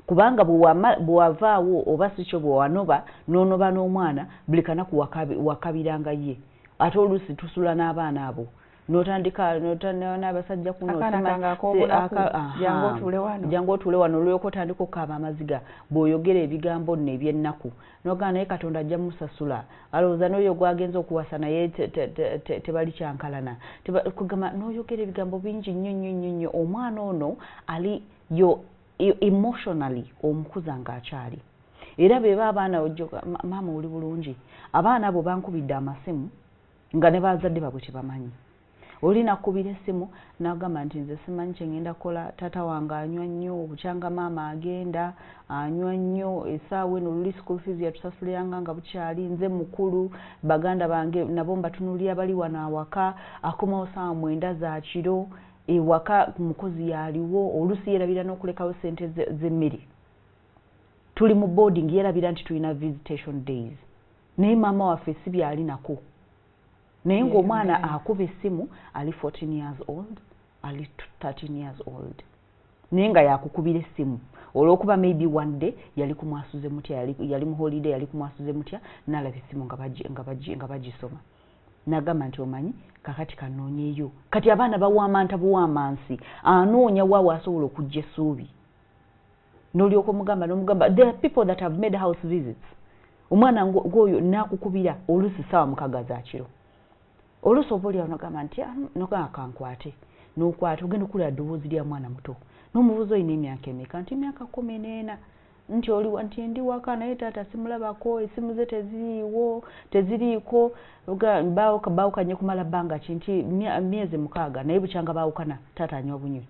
Kubanga bw'avaawo oba si kyo bw'wanoba n'onoba n'omwana buli kanaku wakabiranga ye. Ate oluusi tusula n'abaana abo notandika n'abasajja kuno jangu otuule wano olyoka otandika okukaaba amaziga bw'oyogera ebigambo nno eby'ennaku n'ogamba naye Katonda ajja musasula alowooza n'oyo gwagenza okuwasa naye tebali kyankalana kugamba n'oyogera ebigambo bingi nnyo omwana ono ali emotionally omukuza ng'akyali era beba abaana maama oli bulungi abaana abo bankubidde amasimu nga ne bazadde babwe tebamanyi oli nakubira essimu n'agamba nti nze simanyi kye ngenda kukola taata wange anywa nnyo obukyanga maama agenda anywa nnyo essaawa eno luli school fees yatusasuliranga nga bukyali nze mukulu baganda bange nabo mbatunulira bali wano awaka akomawo ssaawa 9 za kiro ewaka mukozi yaliwo olusi yerabira n'okulekawo ssente z'emmere tuli mu boarding yerabira nti tulina visitation days naye maama waffe si byali nako naye ng'omwana akuba essimu ali 14 years old ali 13 years old naye nga yakukubira essimu olw'okuba maybe one day yali kumwasuze mutya yali mu holiday yali kumwasuze mutya n'alaba essimu nga bagisoma n'agamba nti omanyi kakati kanoonyeeyo kati abaana bawaamanta buwaamansi anoonya waawe asobola okujja essuubi n'olyoka omugamba there are people that have made house visits omwana ng'oyo n'akukubira olusi ssaawa 6 za kiro olusi oba olyawo n'ogamba nti n'ogamba kankwate n'okwata ogenda okulira ddoboozi lya mwana muto n'omubuuza olina emyaka emeka nti emyaka 14 nti oliwa nti ndi waka naye taata simulabako essimu ze teziriiko baawukanye kumala bbanga ki nti myezi 6 naye bukyanga baawukana taata anywa bunywi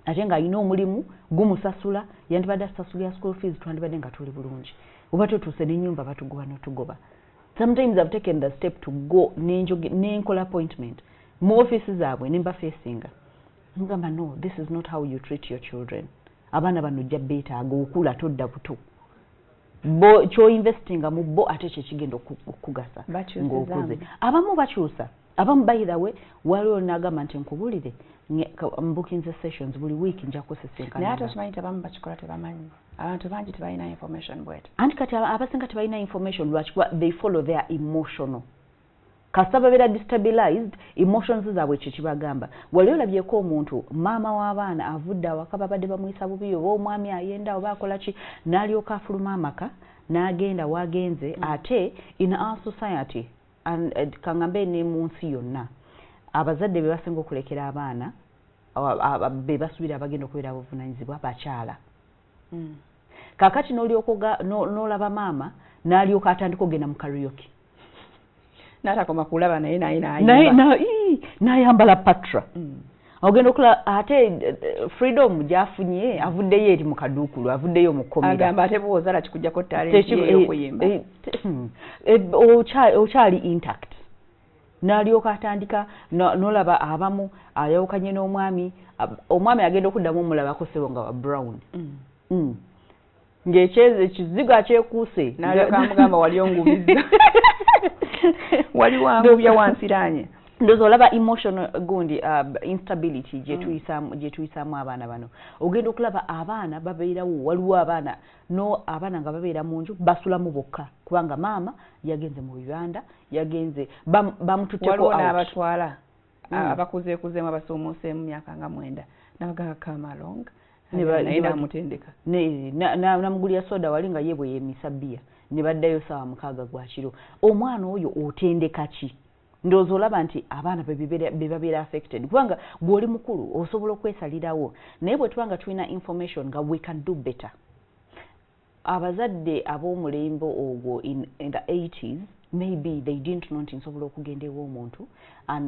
ate ng'alina omulimu gumusasula yandibadde asasulira school fees twandibadde nga tuli bulungi oba tutuuse n'ennyumba batugoba n'otugoba sometimes I've taken the step to go n'enkola appointment mu office zaabwe ne mbafacinga ngamba no this is not how you treat your children abaana bano ojja beetaaga okula todda buto bo kyoinvestinga mu bo ate kyekigenda okugasa ng'okuze abamu bakyusa abamu bayirawe waliwo n'agamba nti nkubulire mbukinze sessions buli week nja kusesenkana
naye ate okimanyi nti abamu bakikola tebamanyi abantu bangi tebalina information bwetyo
anti kati abasinga tebalina information lwakikuba they follow their emotional kasita babeera destabilized emotions zaabwe ekyo kibagamba wali olabyeko omuntu maama w'abaana avudde awaka babadde bamuyisa bubi oba omwami ayenda oba akola ki n'alyoka afuluma amaka n'agenda wagenze ate in our society kangambe ne mu nsi yonna abazadde be basinga okulekera abaana be basuubira abagenda okubeera abavunaanyizibwa bakyala kakati n'olaba maama n'alyoka atandika okugenda mu karaoke
n'atakoma kulaba naye
n'ayambala patra ogenda okulaba ate freedom gy'afunye avuddeyo eri mu kaduukulu avuddeyo mu kkomera
agamba ate bw'ozala kikugyako talenti ey'okuyimba
okyali intact n'alyoka atandika n'olaba abamu ayawukanye n'omwami agenda okuddamu omulabako sebo nga wa brown ng'ekizigo akyekuuse
n'alyoka amugamba wali ongubizza wali wangubya wansiranye
ndoza olaba emotional gundi instability gyetuyisaamu abaana bano ogenda okulaba abaana babeerawo waliwo abaana nga babeera mu nju basulamu bokka kubanga maama yagenze mu bibanda yagenze bamututteko
waliwo n'abatwala abakuzeekuzeemu abasoomooseemu myaka nga 9 nabagaa kamalong naye namutendeka
namugulira soda wali nga ye bwe yemisa bbiya ne baddayo ssaawa 6 gwa kiro omwana oyo otendeka ki ndowooza olaba nti abaana be babeera affected kubanga gw'oli mukulu osobola okwesalirawo naye bwe tubanga tulina information nga we can do better abazadde ab'omulembe ogwo in the 80s maybe they didn't know nti nsobola okugenda ew'omuntu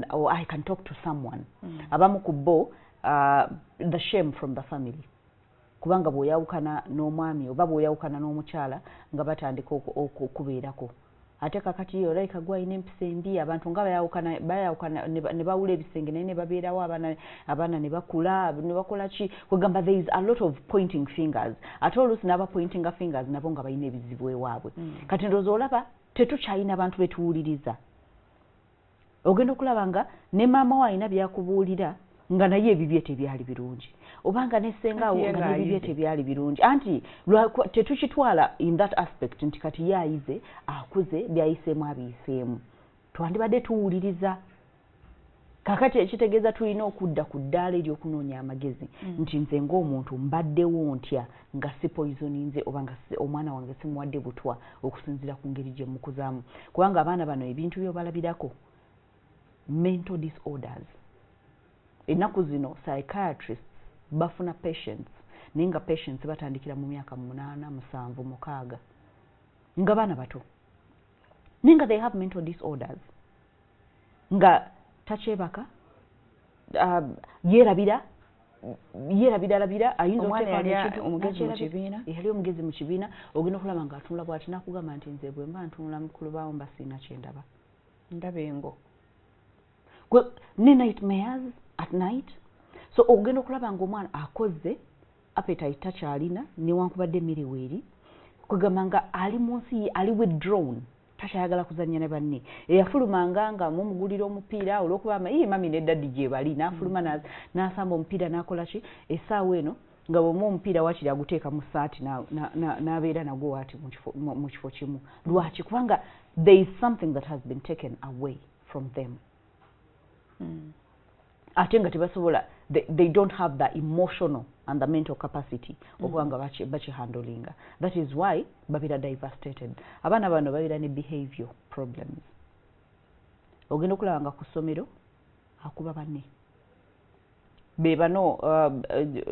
or I can talk to someone abamu ku bo the shame from the family kubanga bw'oyawukana n'omwami oba bw'oyawukana n'omukyala nga batandika okubeerako ate kakati yo like gwalina empisa embi abantu nga bayawukana ne bawula ebisenge naye ne babeerawo abaana ne bakula ne bakola ki kwegamba there is a lot of pointing fingers ate oluusi n'aba pointing fingers nabo nga balina ebizibu ewaabwe kati ndowooza olaba tetukyalina bantu betuwuliriza ogenda okulaba nga ne maama we alina byakubuulira nga naye ebibye tebyali birungi obanga nesengaawo nga nebibye tebyali birungi anti tetukitwala in that aspect nti kati yayize akuze byayiseemu abiyiseemu twandibadde tuwuliriza kakati ekitegeeza tulina okudda ku ddaala ery'okunoonya amagezi nti nze ng'omuntu mbaddewo ntya nga si poisoninze oba nga omwana wange simuwadde butwa okusinziira ku ngeri gye mukuzaamu kubanga abaana bano ebintu byobalabirako mental disorders ennaku zino psychiatrists bafuna patients naye nga patients batandikira mu myaka 8, 7, 6 nga baana bato naye nga they have mental disorders nga takyebaka yerabira ayinza yali omugezi mu kibiina ogenda okulaba nga atunula bw'ati nakugamba nti nze bwe mba ntunula mukulu baawo mba siina kyendaba ndaba engo ne nightmares at night so ogenda okulaba nga omwana akoze appetite takyalina newankubadde emmere weeri kugamba nga ali munsi ali withdrawn takyayagala kuzannya ne banne eyafulumanga nga mumugulira omupiira olw'okuba mami ne daddi gye bali n'afuluma n'asamba omupiira n'akola ki essaawa eno nga bw'omu omupiira wakiri aguteeka mu ssaati n'abeera nagwo waati mu kifo kimu lwaki kubanga there is something that has been taken away from them ate nga tebasobola they don't have the emotional and the mental capacity okuba nga bakihandolinga that is why babeera devastated abaana bano babeera ne behavior problems ogenda okulaba nga ku ssomero akuba banne be bano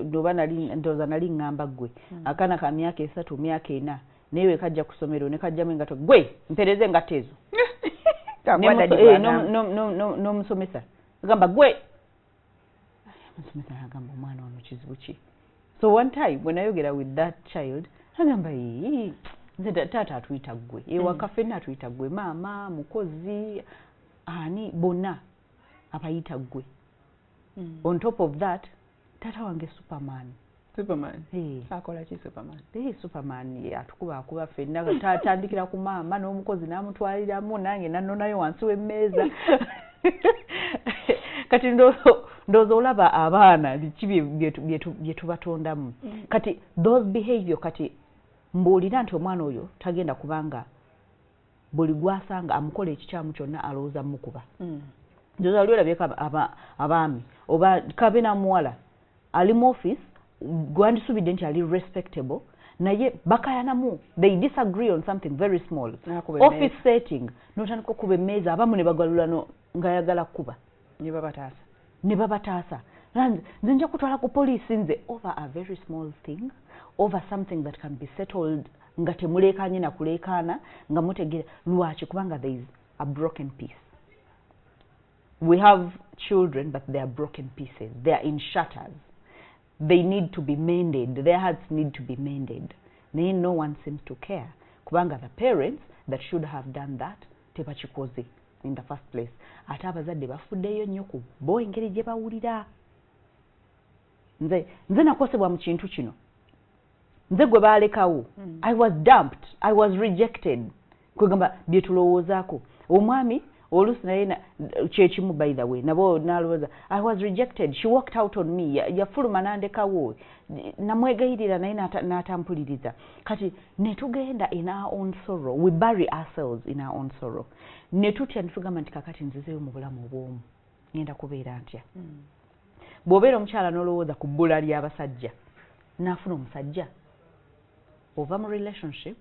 ndowooza nali ŋŋamba ggwe akaana ka myaka 3 myaka 4 naye we kajja ku ssomero ne kajjamu engato gwe mpereze engato ezo n'omusomesa agamba gwe omusomesa agamba omwana wano kizibu ki so one time when ayogera with that child agamba nze taata atuyita ggwe ewaka ffenna atuyita ggwe maama mukozi ani bonna abayita ggwe on top of that taata wange superman akola ki superman akuba ffenna tatandikira ku maama n'omukozi n'amutwaliramu nange nannonayo wansi w'emmeeza kati ndowooza olaba abaana biki bye tubatondamu kati those behavior kati mbuulira nti omwana oyo tagenda kubanga buli gwasanga amukola ekikyamu kyonna alowooza mukuba ndowooza oli olabyeko abaami oba kabe namuwala ali mu office gwandisubidde nti ali respectable naye bakayanamu they disagree on something very small office setting notandika okuba emmeeza abamu ne bagalula ng'ayagala kuba ne babataasa nze nja kutwala ku poliisi nze over a very small thing over something that can be settled nga temuleekaanye na kuleekaana nga mutegeera lwaki kubanga there is a broken piece we have children but they are broken pieces they are in shatters they need to be mended their hearts need to be mended naye no one seems to care kubanga the parents that should have done that tebakikoze in the first place ate abazadde bafuddeyo nnyo ku bo engeri gye bawulira nze nakosebwa mu kintu kino nze gwe baalekawo I was dumped I was rejected kwegamba bye tulowoozaako omwami oluusi naye kyekimu by the way nabo nalowooza I was rejected she walked out on me yafuluma nandekawo namwegayirira naye n'atampuliriza kati ne tugenda in our own sorrow we bury ourselves in our own sorrow ne tutya ne tugamba nti kakati nzizeyo mu bulamu obw'omu ngenda kubeera ntya bw'obeera omukyala n'olowooza ku bbula ly'abasajja n'afuna omusajja ova mu relationship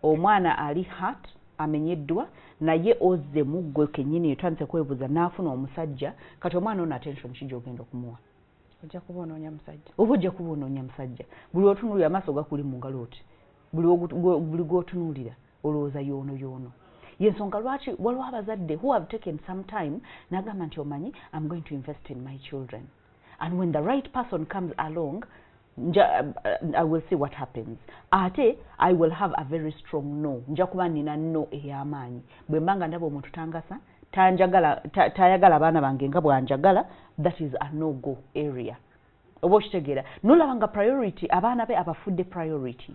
omwana ali hurt amenyeddwa naye ozzemu ggwe kennyini etandise kwebuuza n'afuna omusajja kati omwana ono attention ki gy'ogenda okumuwa ojja kuba onoonya musajja oba ojja kuba onoonya musajja buli otunuulira amaaso gakuli mu ngalo oti buli gw'otunuulira olowooza yoono yensonga lwaki waliwo abazadde who have taken some time n'agamba nti omanyi I'm going to invest in my children and when the right person comes along I will see what happens ate I will have a very strong no nja kuba nina no ey'amaanyi bwe mbanga ndaba omuntu tangasa tayagala abaana bange nga bwanjagala that is a no go area oba okitegeera nolaba nga priority abaana be abafudde priority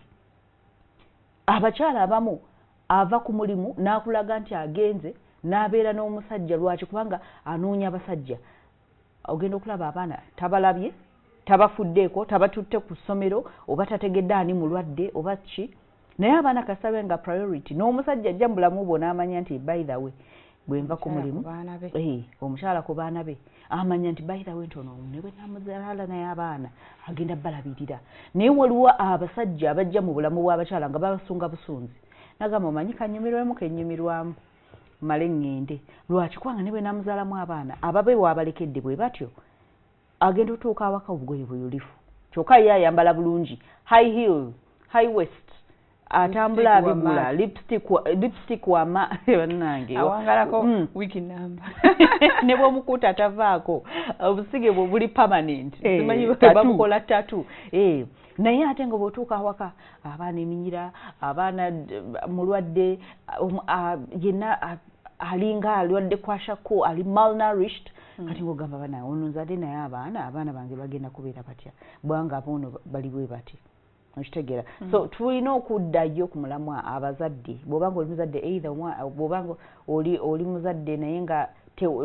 abakyala abamu ava ku mulimu n'akulaga nti agenze n'abeera n'omusajja lwaki kubanga anoonya abasajja ogenda okulaba abaana tabalabye tabafuddeeko tabatutte ku ssomero oba tategedde ani mulwadde oba ki naye abaana kasabe nga priority n'omusajja ajja mu bulamu bwo n'amanya nti by the way bwenva ku mulimu omukyala ku baana be amanya nti by the way ntono ne bwe namuzala naye abaana agenda balabirira naye waliwo abasajja abajja mu bulamu bw'abakyala nga babasunga busunzi nagamba omanyi kanyumirwemu kenyumirwamu male ngende lwaki kubanga ne bwe namuzalamu abaana ababe waabalekedde bwe batyo agenda otuuka awaka obugoye buyulifu kyokka ye ayambala bulungi high heel high waist atambula abigula lipstick wama bannange
awangalako wiki namba
ne bw'omukuuta atavaako obusige bwe buli permanent simanyi bamukola tatu naye ate nga bw'otuuka awaka abaana eminyira abaana mulwadde yenna alinga alwadde kwashako ali malnourished kati ng'ogamba bana ono nzadde naye abaana bange bagenda kubeera batya bwanga aboono bali bwe bati okitegeera so tulina okuddayo ku mulamwa abazadde bw'obanga oli muzadde either bw'obanga oli muzadde naye nga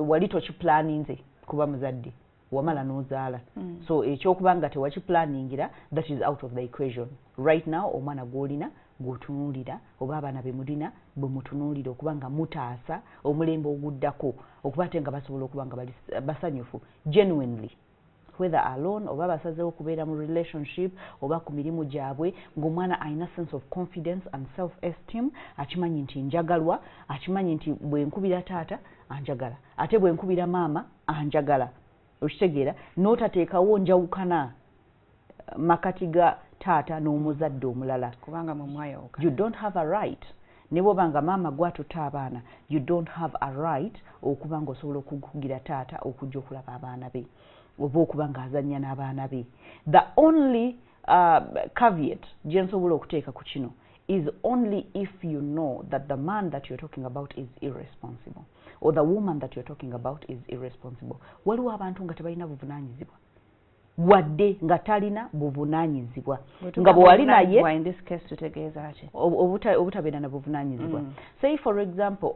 wali tokiplaninze kuba muzadde wamala n'ozaala so ekyokubanga tewakiplaningira that is out of the equation right now omwana gw'olina gw'otunuulira oba abaana be mulina bwe mutunuulira okuba nga mutaasa omulembe oguddako okuba ate nga basobola okuba nga basanyufu genuinely whether alone oba basazeewo okubeera mu relationship oba ku mirimu gyabwe ng'omwana alina sense of confidence and self esteem akimanyi nti njagalwa akimanyi nti bwe nkubira taata anjagala ate bwe nkubira maama anjagala okitegeera n'otateekawo njawukana makati ga taata n'omuzadde omulala
kubanga mwe mwayawuka
you don't have a right ne bw'obanga maama gwatutta abaana you don't have a right okuba nga osobola okukugira taata okujja okulaba abaana be oba okuba ng'azannya n'abaana be the only caveat gye nsobola okuteeka ku kino is only if you know that the man that you're talking about is irresponsible or the woman that you're talking about is irresponsible waliwo abantu nga tebalina buvunaanyizibwa wadde nga talina buvunaanyizibwa nga bw'ali naye
in this case tutegeeza ki
obutabeera na buvunaanyizibwa say for example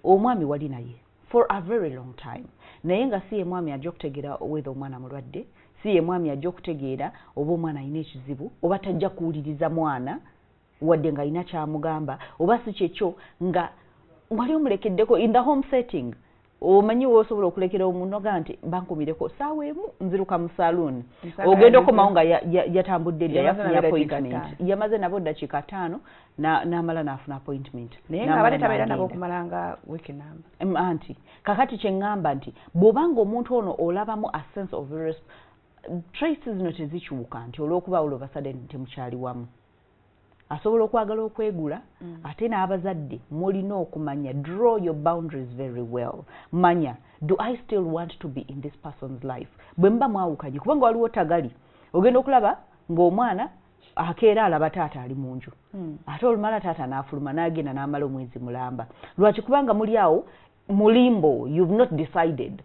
omwami wali naye for a very long time naye nga si ye mwami ajja okutegeera whether omwana mulwadde si ye mwami ajja okutegeera oba omwana alina ekizibu oba tajja kuwuliriza mwana wadde nga alina kyamugamba oba si kyekyo nga wali omulekeddeko in the home setting omanyi woosobola okulekera omuntu oga nti bankumireko saawa emu nziruka mu saloon ogenda okomawo nga yatambudde dda yafunye appointment yamaze nabo ddakiika 5 n'amala n'afuna appointment
naye nga abadde tabeera nabo okumalanga wiki namba
anti kakati kye ŋŋamba nti bw'obanga omuntu ono olabamu a sense of traces zino tezikyuka nti olw'okuba all of a sudden temukyali wamu asobola okwagala okwegula ate n'abazadde mulina okumanya draw your boundaries very well manya do I still want to be in this person's life bwe mba mwawukanye kubanga waliwo tagali ogenda okulaba ng'omwana akeera alaba taata ali mu nju ate olumala taata n'afuluma n'agenda n'amala omwezi mulamba lwaki kubanga muli awo mulimbo you've not decided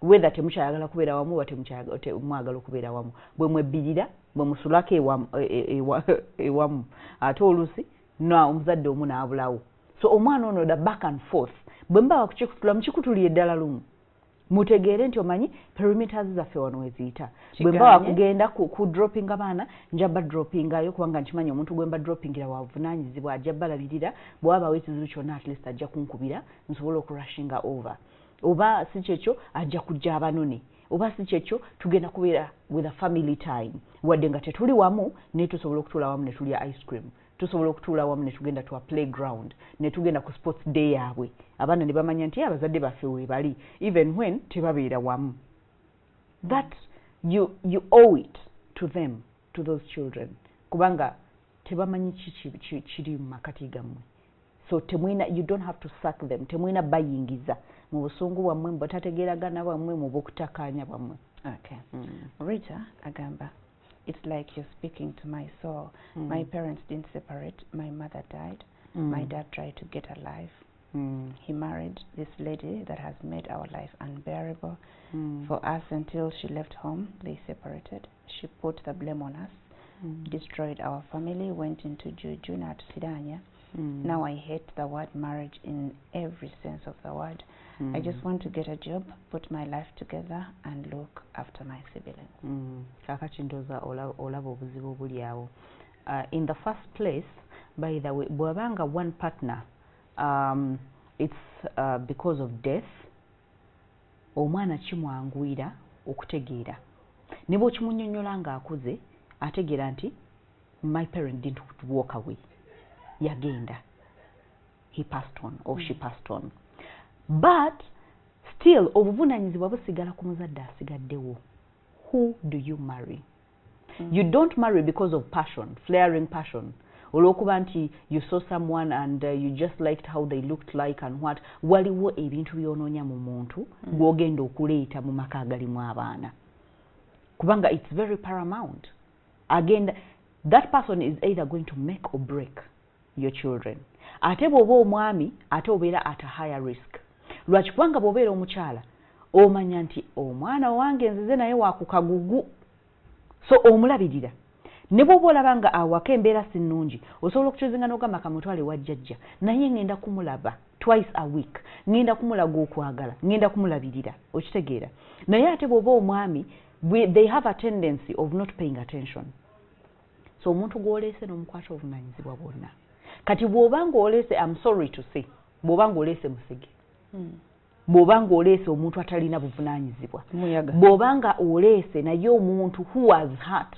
whether temukyayagala kubeera wamu oba temwagala okubeera wamu bwe mwebbirira bwe musulako ewamu ate oluusi omuzadde omu n'abulawo so omwana ono da back and forth bwe mbawa kukikutula mukikutulire eddala lumu mutegeere nti omanyi perimeters zaffe wano weziyita bwe mbawa kugenda ku dropping abaana njaba droppingayo kubanga nkimanyi omuntu gwe mba droppingira wavunaanyizibwa ajja balabirira bw'abawo ekizibu kyonna at least ajja kunkubira nsobola okurushinga over oba si kyekyo ajja kujja abanone oba si kyekyo tugenda kubeera with a family time wadde nga tetuli wamu naye tusobola okutuula wamu ne tulya ice cream tusobola okutuula wamu ne tugenda to a playground ne tugenda ku sports day yaabwe abaana ne bamanya nti abazadde baffe we bali even when tebabeera wamu that you owe it to them to those children kubanga tebamanyi kiri mu makati gammwe so temwina you don't have to sack them temwina bayingiza mu busungu bwammwe mu batategeeragana bwammwe mu bukutakaanya bwammwe
okay Rita agamba it's like you're speaking to my soul my parents didn't separate my mother died my dad tried to get alive he married this lady that has made our life unbearable for us until she left home they separated she put the blame on us destroyed our family went into juju natusidanya now I hate the word marriage in every sense of the word I just want to get a job put my life together and look after my siblings
kakati ndoza olaba obuzibu obuli awo in the first place by the way bw'abanga one partner it's because of death, omwana kimwanguira okutegeera. Ne bw'okimunnyonnyola ng'akuze ategeera nti my parent didn't walk away. Yagenda. He passed on or she passed on. But still obuvunaanyizibwa busigala ku muzadde asigaddewo. Who do you marry? You don't marry because of passion, flaring passion. Olwokuba nti you saw someone and you just liked how they looked like and what. Waliwo ebintu byonoonya mu muntu gw'ogenda okuleeta mu maka agalimu abaana. Kubanga it's very paramount. Again, that person is either going to make or break your children. Ate bw'oba omwami ate obeera at a higher risk. Lwaki kubanga bw'obeera omukyala omanya nti omwana wange nzize naye wakukagugu, so omulabirira. Ne bw'oba olaba nga awaka embeera si nnungi osobola okukyuzinga n'ogamba kamutwale wa jjajja naye ngenda kumulaba twice a week, ngenda kumulaga okwagala, ngenda kumulabirira, okitegeera. Naye ate bw'oba omwami they have a tendency of not paying attention. So omuntu gw'oleese n'omukwata obuvunaanyizibwa bwonna. Kati bw'oba ng'oleese, I'm sorry to say, bw'oba ng'oleese musege, bw'oba ng'oleese omuntu atalina buvunaanyizibwa, bw'oba nga oleese naye omuntu who was hurt,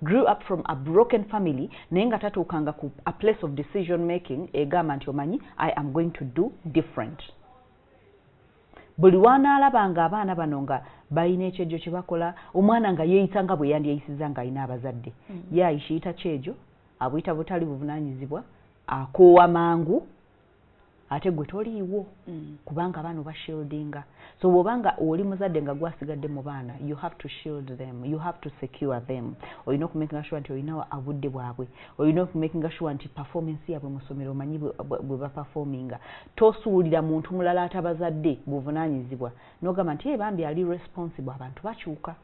grew up from a broken family, naye nga tatuukanga ku a place of decision making egamba nti omanyi I am going to do different. Buli wanaalabanga abaana bano nga balina ekyejjo kye bakola, omwana nga yeeyisa nga bwe yandyeyisiza ng'alina abazadde, ye ayishiyita kyejo, abuyita butali buvunaanyizibwa, akoowa mangu, ate gwe toliiwo kubanga abaana obashieldinga. So bw'obanga oli muzadde nga gwasigadde mu baana, you have to shield them, you have to secure them. Olina okumakinga sure nti olina abudde bwabwe, olina okumakinga sure nti performance yabwe mu ssomero omanyi bwe baperforminga. Tosuulira muntu mulala atabazadde buvunaanyizibwa n'ogamba nti bambi ali responsible, abantu bakyuka.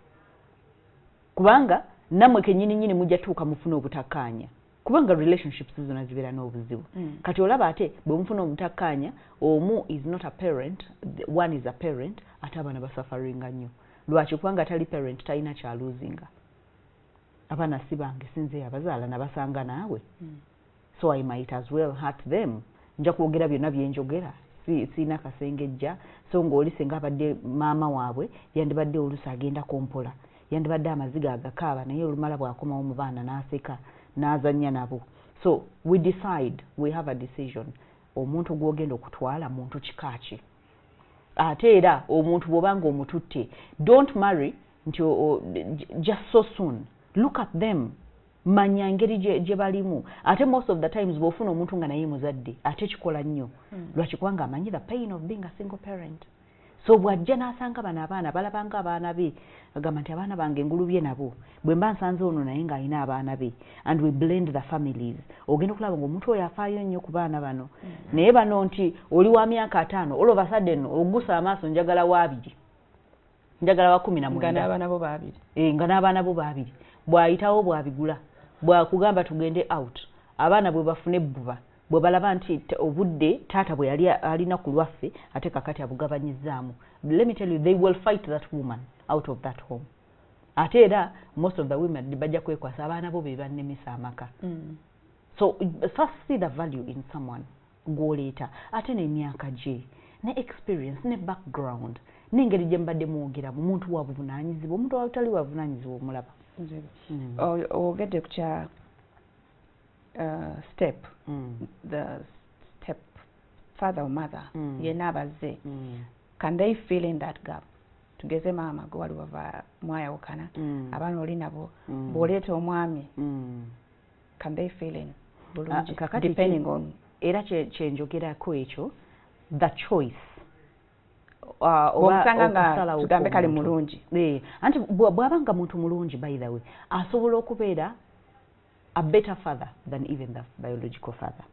Kubanga nammwe kennyini mujja tuuka mufuna obutakkaanya. Kubanga relationships zonna zibeera n'obuzibu. Kati olaba ate bwe mufuna obutakkaanya, omu is not a parent, one is a parent, ate abaana basafaringa nnyo. Lwaki? Kubanga tali parent talina kyaluuzinga. Abaana si bange sinze abazaala nabasanga naawe. So I might as well hurt them. Nja kwogera byonna bye njogera. Siina kasengejja. So ng'oli singa abadde maama waabwe yandibadde oluusi agenda kompola. Yandibadde amaziga agakaaba naye olumala bw'akomawo mu baana n'aseka. N'azannya nabo. So we decide, we have a decision. Omuntu gw'ogenda okutwala muntu kika ki? Ate era omuntu bw'obanga omututte, don't marry nti just so soon. Look at them. Manya ngeri gye balimu. Ate most of the times bw'ofuna omuntu nga naye muzadde ate kikola nnyo. Lwaki? Kubanga amanyi the pain of being a single parent. So bw'ajja n'asanga bano abaana balabanga abaana be agamba nti abaana bange ngulubye nabo, bwe mba nsanze ono naye ng'alina abaana be, and we blend the families. Ogenda okulaba ng'omuntu oyo afaayo nnyo ku baana bano, naye bano nti oli wa myaka 5 all of a sudden ogusa amaaso njagala wa 2, njagala wa 19 nga n'abaana bo babiri, bw'ayitawo bw'abigula, bw'akugamba tugende out, abaana bwe bafune ebbuba, bwe balaba nti obudde taata bwe yali alina ku lwaffe ate kakati abugabanyizzaamu. Let me tell you, they will fight that woman out of that home. Ate era most of the women bajja kwekwasa abaana bo be bannemesa amaka. So first see the value in someone gw'oleeta, ate n'emyaka gye, ne experience, ne background, n'engeri gye mbadde mwogera mu muntu wa buvunaanyizibwa, omuntu awatali wa buvunaanyizibwa omulaba.
Ogedde ku kya step, the step father or mother, yenna abazze, can they fill in that gap? Tugeze maama gwe wali wava mwayawukana, abaana oli nabo, bw'oleeta omwami, can they fill in bulungi, depending on
era kyenjogerako ekyo, the choice.
Omusanga nga tugambe kali mulungi.
Anti bw'abanga muntu mulungi, by the way, asobola okubeera a better father than even the biological father.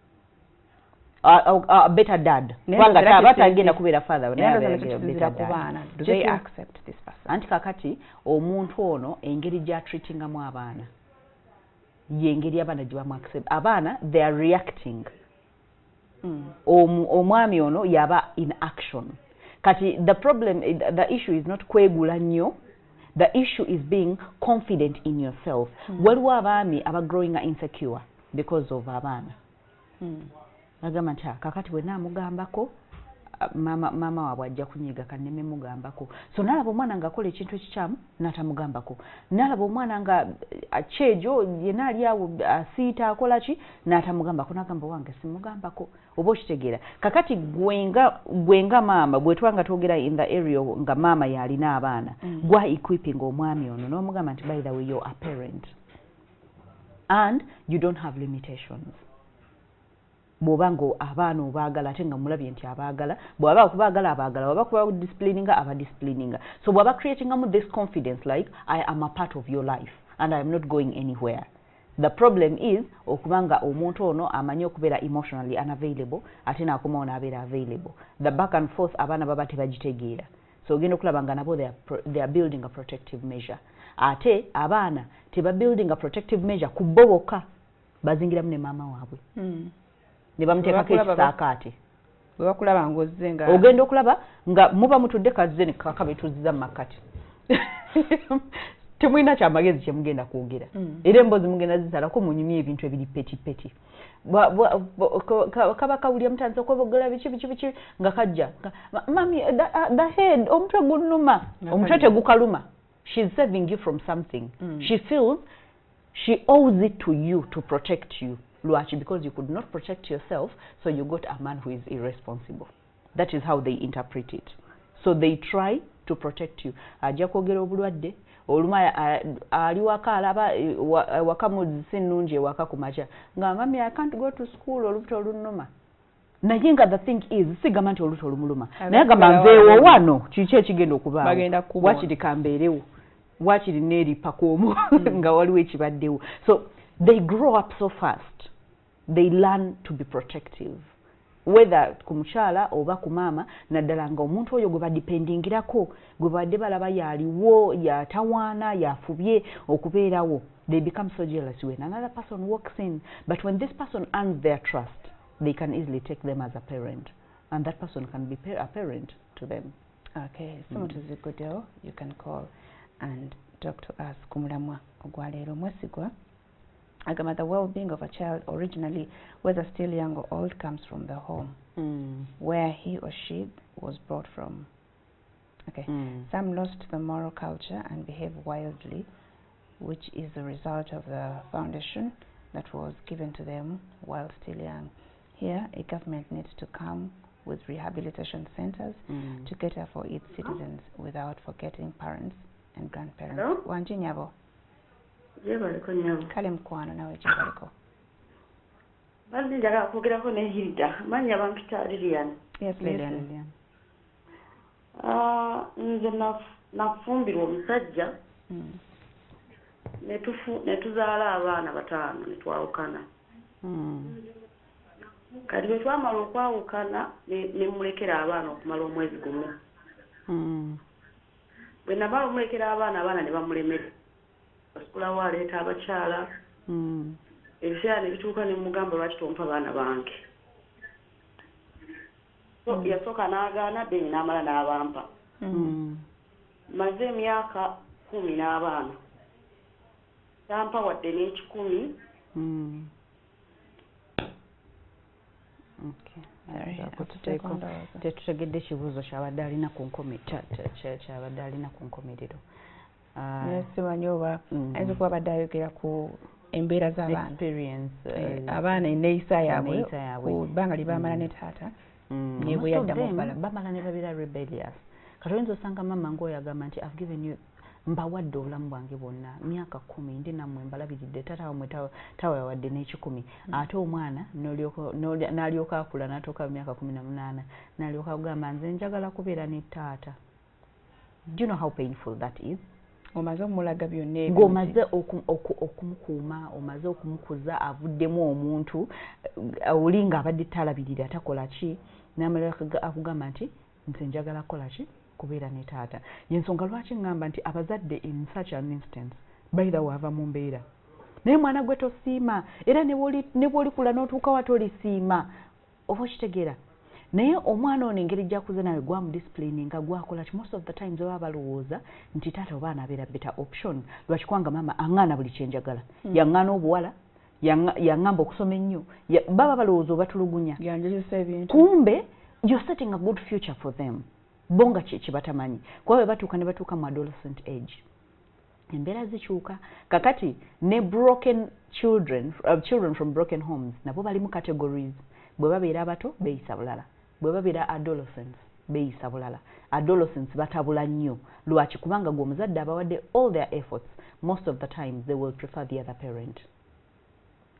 A better dad. Kubanga batagenda kubeera father.
Do they accept this person?
Anti kakati omuntu ono engeri gy'atreatingamu abaana y'engeri abaana gye bamu accept. Abaana they are reacting. Omwami ono yaba in action. Kati the problem, the issue is not kwegula nnyo. The issue is being confident in yourself. Waliwo abaami aba growing insecure because of abaana. agamba nti kakati bwe naamugambako mama waabwe ajja kunyiga kanneme mugambako. So nalaba omwana ng'akola ekintu ekikyamu n'atamugambako, nalaba omwana nga kyejo yenna ali awo asiita akola ki n'atamugambako, n'agamba wange simugambako. Oba okitegeera kakati gwenga maama bwe twanga twogera in the area nga maama yalina abaana gwa equipping omwami ono n'omugamba nti by the way you're a parent and you don't have limitations. Bw'obango abaana obaagala ate nga mulabye nti abaagala bw'aba okubaagala abaagala bw'aba kuba disciplininga aba disciplininga. So bw'aba creatingamu this confidence like I am a part of your life and I am not going anywhere. The problem is okubanga omuntu ono amanyi okubeera emotionally unavailable ate n'akomawo n'abeera available. The back and forth abaana baba tebagitegeera. So ogenda okulaba nga nabo they are building a protective measure. Ate abaana teba building a protective measure ku bo bokka bazingiramu ne maama waabwe. Ne bamuteekako ekisaakaate.
Bwe bakulaba ng'ozze nga
ogenda okulaba nga muba mutudde kazze ne kaka betuzza mu makkati. Temulina kyamagezi kye mugenda kwogera. Era emboozi mugenda zisalako munyumye ebintu ebiri peti. Kaba kawulya mutandise okwebogera biki nga kajja. Mami, the head, omutwe gunnuma. Omutwe tegukaluma. She's saving you from something. She feels she owes it to you to protect you. Luachi, because you could not protect yourself, so you got a man who is irresponsible. That is how they interpret it. So they try to protect you. Ajja kwogera obulwadde oluma ali waka alaba waka muzisi nnungi waka kumacha nga mami I can't go to school olubuto olunuma. Naye nga the thing is sigamba nti olubuto olumuluma naye gamba nveewo wano kiki ekigenda okubaawo wakiri kambeerewo wakiri neeripakoomu nga waliwo ekibaddewo. So they grow up so fast. They learn to be protective. Whether kumuchala oba kumama naddala nga omuntu oyo gwe badipendingirako gwe badde balaba yaliwo yatawaana yafubye okubeerawo. They become so jealous when another person walks in. But when this person earns their trust, they can easily take them as a parent. And that person can be a parent to them.
Okay, so to Zigudo, you can call and talk to us. Kumulamwa ogwalero mwesigwa. Agama, the well-being of a child originally, whether still young or old, comes from the home where he or she was brought from. Okay. Some lost the moral culture and behave wildly, which is the result of the foundation that was given to them while still young. Here, a government needs to come with rehabilitation centers to cater for its citizens without forgetting parents and grandparents.
Hello?
Wanjinyabo. Kale mkwano nawe kyabaliko.
Bali njagala kwogerako ne Hilda. Manya bampita Lilian.
Yes, Lilian.
Nze nafumbirwa omusajja. Ne tuzaala abaana bataano ne twawukana. Kati bwe twamala okwawukana ne mulekera abaana okumala omwezi gumu. Bwe namala omulekera abaana ne bamulemera. Basukula waleeta abakyala. Ebiseera ne bituuka ne mugamba lwaki tompa abaana bange. So yasooka n'agaana then n'amala n'abampa. Maze emyaka 10 n'abaana. Tampa wadde n'ekikumi.
Tetutegedde ekibuuzo kyabadde alina ku nkomerero.
Simanyi oba ayinza kuba badde ayogera ku embeera z'abaana abaana enneeyisa yaabwe ku bbanga lye baamala ne taata ne bwe yaddamu
bamala ne babeera rebellious. Kati oyinza osanga mama ng'oyo agamba nti I've given you mbawadde obulamu bwange bwonna myaka 10 ndi nammwe mbalabiridde taata wamwe tawawadde n'ekikumi ate omwana n'alyoka akula n'atuuka myaka 18 n'alyoka agamba nze njagala kubeera ne taata. Do you know how painful that is?
Omaze omulaga byonna ebyo
ng'omaze okumukuuma omaze okumukuza avuddemu omuntu oli ng'abadde talabirira takola ki n'amala akugamba nti nze njagala kukola ki kubeera ne taata. Yensonga lwaki ngamba nti abazadde in such an instance bayira waava mu mbeera naye mwana gwe tosiima era ne bw'olikula n'otuuka wa tolisiima oba okitegeera. Naye omwana ono engeri gy'akuze nawe gwamudisciplininga gwakola ki most of the times baba balowooza nti taata oba anaabeera better option lwaki kubanga mama aŋŋaana buli kyenjagala yaŋŋaana obuwala yangamba okusoma ennyo baba balowooza obatulugunya
yanjulisa ebintu
kumbe you're setting a good future for them bonga kibatamanyi kuba bwe batuuka ne batuuka mu adolescent age embeera zikyuka kakati ne broken children from broken homes nabo balimu categories bwe babeera abato beeyisa bulala bwe babeera adolescents beeyisa bulala adolescents batabula nnyo lwaki kubanga gwe omuzadde abawadde all their efforts most of the times they will prefer the other parent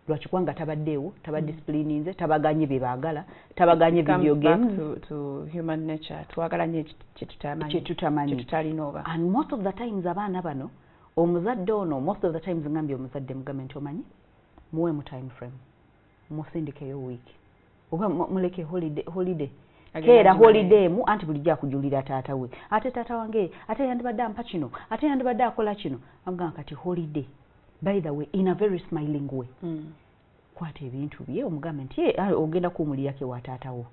lwaki kubanga tabaddeewo tabadisciplininze tabaganye bye baagala tabaganye video games
to human nature twagala nnyo
kye
tutalina oba
and most of the times abaana bano omuzadde ono most of the times ngambye omuzadde mugambe nti omanyi muwe mu time frame musindikeyo week oba muleke holiday keera holiday mu anti bulijjo akujulira taata we ate taata wange ate yandibadde ampa kino ate yandibadde akola kino amugamba kati holiday by the way in a very smiling way kwata ebintu bye omugambe nti ogenda kuwumulirako wa taata wo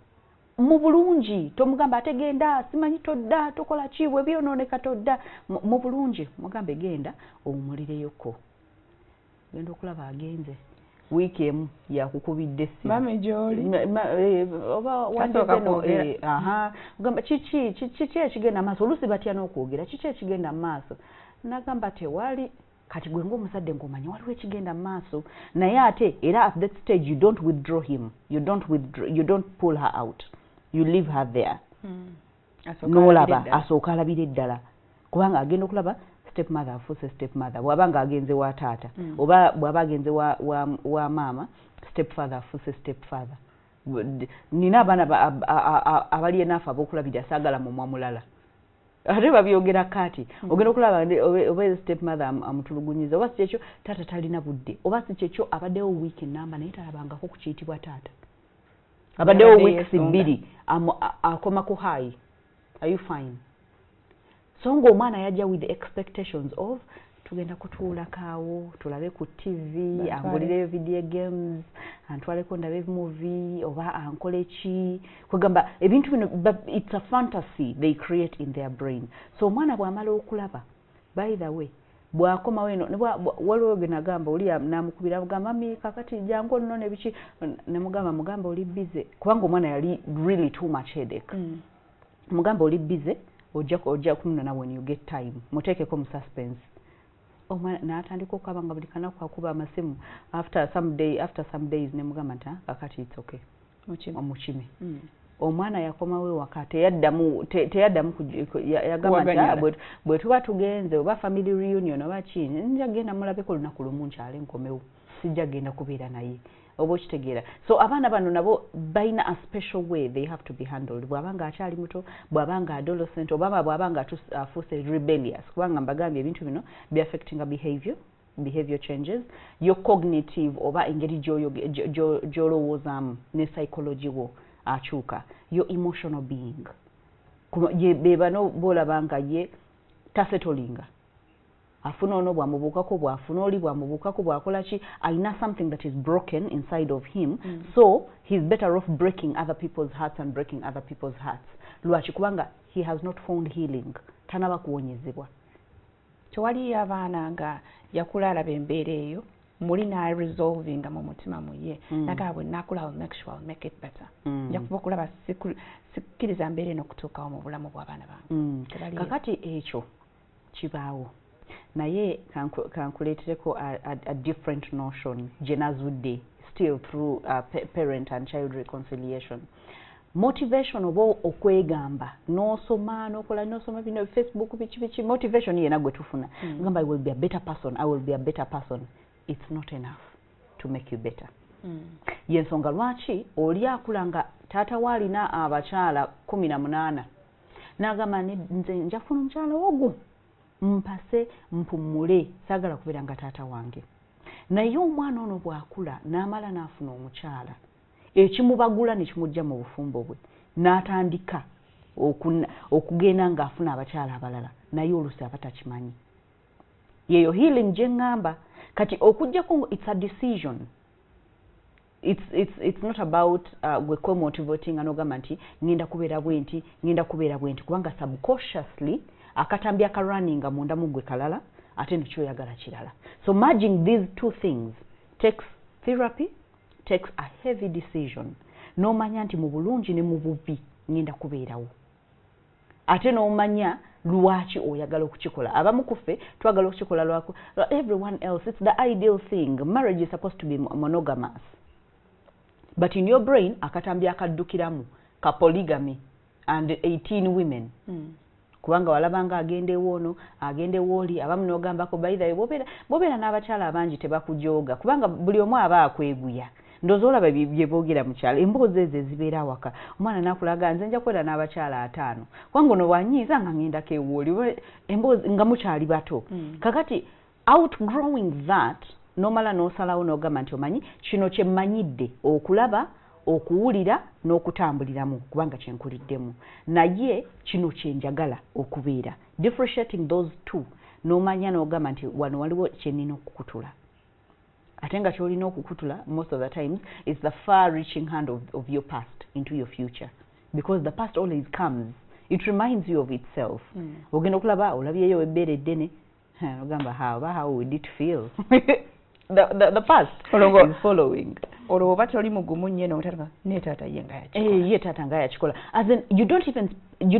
mu bulungi tomugamba ate genda simanyi todda tokola ki bwe byonooneka todda mu bulungi mugambe genda owumulireyoko genda okulaba agenze wiiki emu yakukubidde essimu
mami gy'oli
oba wandizeno gamba kiki ekigenda maaso oluusi batya n'okwogera kiki ekigenda maaso nagamba tewali kati gwe ng'omuzadde ng'omanyi waliwo ekigenda maaso naye ate era at that stage you don't withdraw him you don't pull her out you leave her there n'olaba asooka alabira eddala kubanga agenda okulaba stepmother afuuse stepmother bw'aba ng'agenze wa taata oba bw'aba agenze wa maama stepfather afuuse stepfather nina abaana abali enaafu ab'okulabira saagala mumwa mulala ate babyogera kati ogenda okulaba oba stepmother amutulugunyiza oba si kyekyo taata talina budde oba si kyekyo abaddewo wiiki namba naye talabangako ku kiyitibwa taata abaddewo weeks 2 akoma ku high are you fine so ng'omwana yajja with the expectations of tugenda kutuula kaawo tulabe ku TV angulireyo video games antwaleko ndabe movie oba ankole ki kwegamba ebintu bino it's a fantasy they create in their brain so omwana bw'amala okulaba by the way bw'akoma weno waliwo gwe nagamba oli namukubira mugamba mami kakati jangu nno ne biki mugamba oli busy kubanga omwana yali really too much headache mugamba oli busy ojja kumunona when you get time muteekeko mu suspense omwana n'atandika okukaba nga buli kanaku akuba amasimu after some days ne mugamba nti kakati it's okay omukime omwana yakomawo ewaka teyaddamu yagamba nti bwe tuba tugenze oba family reunion oba kini nja genda mulabeko olunaku lumu nkyale nkomewo sijja genda kubeera naye oba okitegeera so abaana bano nabo balina a special way they have to be handled bw'aba nga akyali muto bw'aba nga adolescent oba bw'aba nga afuuse rebellious kubanga mbagambye ebintu bino be affecting a behavior changes your cognitive oba engeri gy'olowoozaamu ne psychology wo akyuka your emotional being bebano boolaba nga ye tasetolinga afuna ono bwamubuukako bwafuna oli bwamubuukako bwakola ki alina something that is broken inside of him so he's better off breaking other people's hearts and breaking other people's hearts lwaki kubanga he has not found healing tanaba kuwonyezebwa
tewaliyo abaana nga yakula alaba embeera eyo muli na resolving mu mutima muye naga bwe nakula will make sure I'll make it better njakuba okulaba sikkiriza mbeera eno okutuukawo mu bulamu bw'abaana bange
kakati ekyo kibaawo naye kankuleetereko a different notion gye nazudde still through parent and child reconciliation motivation oba okwegamba n'osoma bino Facebook biki motivation yena gwe tufuna ngamba I will be a better person it's not enough to make you better yensonga lwaki oli akula nga taata waalina abakyala 18 n'agamba nze njafuna omukyala ogu mpase mpumule saagala kubeera nga taata wange naye omwana ono bw'akula n'amala n'afuna omukyala ekimubagula ne kimujja mu bufumbo bwe n'atandika okugenda ng'afuna abakyala abalala naye oluusi aba takimanyi yeyo healing gye ngamba kati okujjako it's a decision it's not about gwe co-motivating anogamba nti ngenda kubeera bwenti kubanga subconsciously akatambi akarunninga munda mu gwe kalala ate nekyoyagala kirala so merging these two things takes Therapy takes a heavy decision. N'omanya nti mu bulungi ne mu bubi ngenda kubeerawo. Ate n'omanya lwaki oyagala okukikola. Abamu kuffe twagala okukikola lwako. Everyone else, it's the ideal thing. Marriage is supposed to be monogamous. But in your brain, akatambi akaddukiramu ka polygamy and 18 women. Kubanga walabanga agende wono, agende woli, abamu n'ogambako bayitha bobeera n'abakyala abangi tebakujoga. Kubanga buli omu aba akweguya. Ndozo olaba bye boogera mu kyalo. Emboozi ezo ezibeera awaka. Omwana nakulaga nze nja kwera n'abakyala 5. Kwangu no wanyiiza nga ngendako ewoli. Emboozi nga mukyali bato. Kakati outgrowing that, nomala n'osalawo n'ogamba nti omanyi kino kye mmanyidde okulaba, okuwulira n'okutambuliramu kubanga kyenkuliddemu. Naye kino kye njagala okubeera. Differentiating those two. N'omanya n'ogamba nti wano waliwo kye nnina okukutula. Ate nga ky'olina okukutula most of the times is the far-reaching hand of your past into your future. Because the past always comes. It reminds you of itself. Ogenda okulaba olabyeyo ebbeere eddene. Ogamba how would it feel? The past is following.
Olwo oba toli mugumu nnyo n'otata ne taata ye nga yakikola.
Ye taata nga yakikola. As in you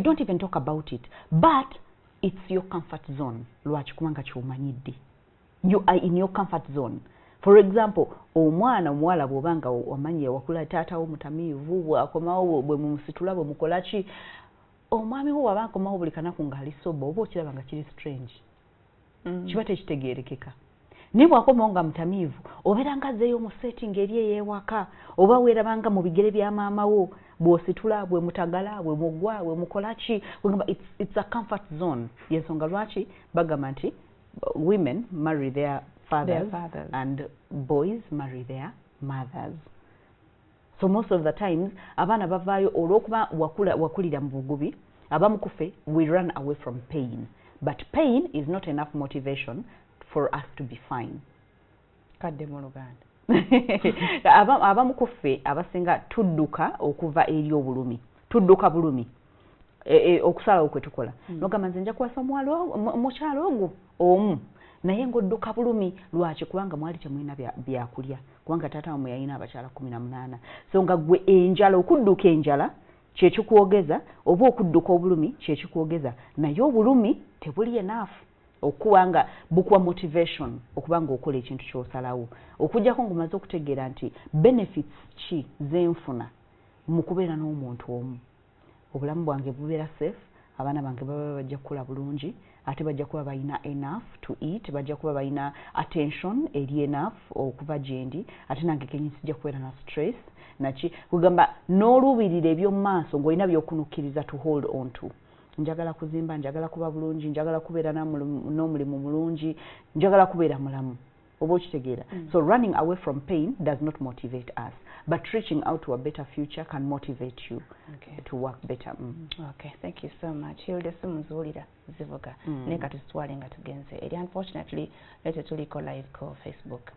don't even talk about it, but it's your comfort zone. Lwaki kubanga ky'omanyidde. You are in your comfort zone. For example, omwana omuwala bw'obanga omanyi wakula taata wo mutamiivu bw'akomawo bwe mumusitula bwe mukola ki, omwami wo bw'aba akomawo buli kanaku ng'ali soba oba okiraba nga kiri strange. Kiba tekitegeerekeka. Naye bw'akomawo nga mutamiivu obeera nga azzeeyo mu setting eri ey'ewaka oba weerabanga mu bigere bya maama wo bw'ositula bwe mutagala bwe muggwa bwe mukola ki. It's a comfort zone. Yensonga lwaki bagamba nti women marry their fathers and boys marry their mothers. So most of the times abaana bavaayo olw'okuba wakulira mu bugubi abamu kuffe we run away from pain, but pain is not enough motivation for us to be fine.
Kadde mu Luganda.
Abamu kuffe abasinga tudduka okuva eri obulumi, tudduka bulumi okusalawo kwe tukola. Nogamba nze nja kuwasa mukyalo ogwo omu naye ng'odduka bulumi. Lwaki? Kubanga mwali temulina byakulya, kubanga taata wamwe yalina abakyala 18. So nga gwe enjala, okudduka enjala kyekikuwogeza oba okudduka obulumi kyekikuwogeza, naye obulumi tebuli enough okuwanga bukuwa motivation okubanga okola ekintu ky'osalawo, okujjako ng'omaze okutegeera nti benefits ki zenfuna mu kubeera n'omuntu omu. Obulamu bwange bubeera safe, abaana bange baba bajja kukula bulungi, ate bajja kuba balina enough to eat, bajja kuba balina attention eri enough okuva gyendi, ate nange kenyi sijja kubeera na stress naki. Kugamba n'olubirira eby'omu maaso ng'olina by'okunukkiriza to hold on to. Njagala kuzimba, njagala kuba bulungi, njagala kubeera n'omulimu mulungi, njagala kubeera mulamu. Oba okitegeera. So running away from pain does not motivate us, but reaching out to a better future can motivate you to work better.
Okay, thank you so much. Hilda Simunzuulira zivuga naye kati tutwale nga tugenze eri. Unfortunately lete tuliko live ko Facebook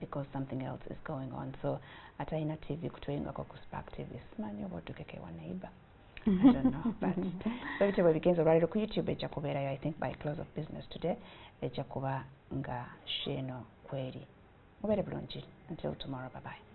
because something else is going on. So atayina TV kutuyingako ku Spark TV simanyi oba otukekewa neighbor. I don't know, but so bitebwe bigenze olwaliro ku YouTube ejja kubeerayo I think by close of business today. Ejja kuba nga sheno kweri. Mubeere bulungi until tomorrow. Bye bye.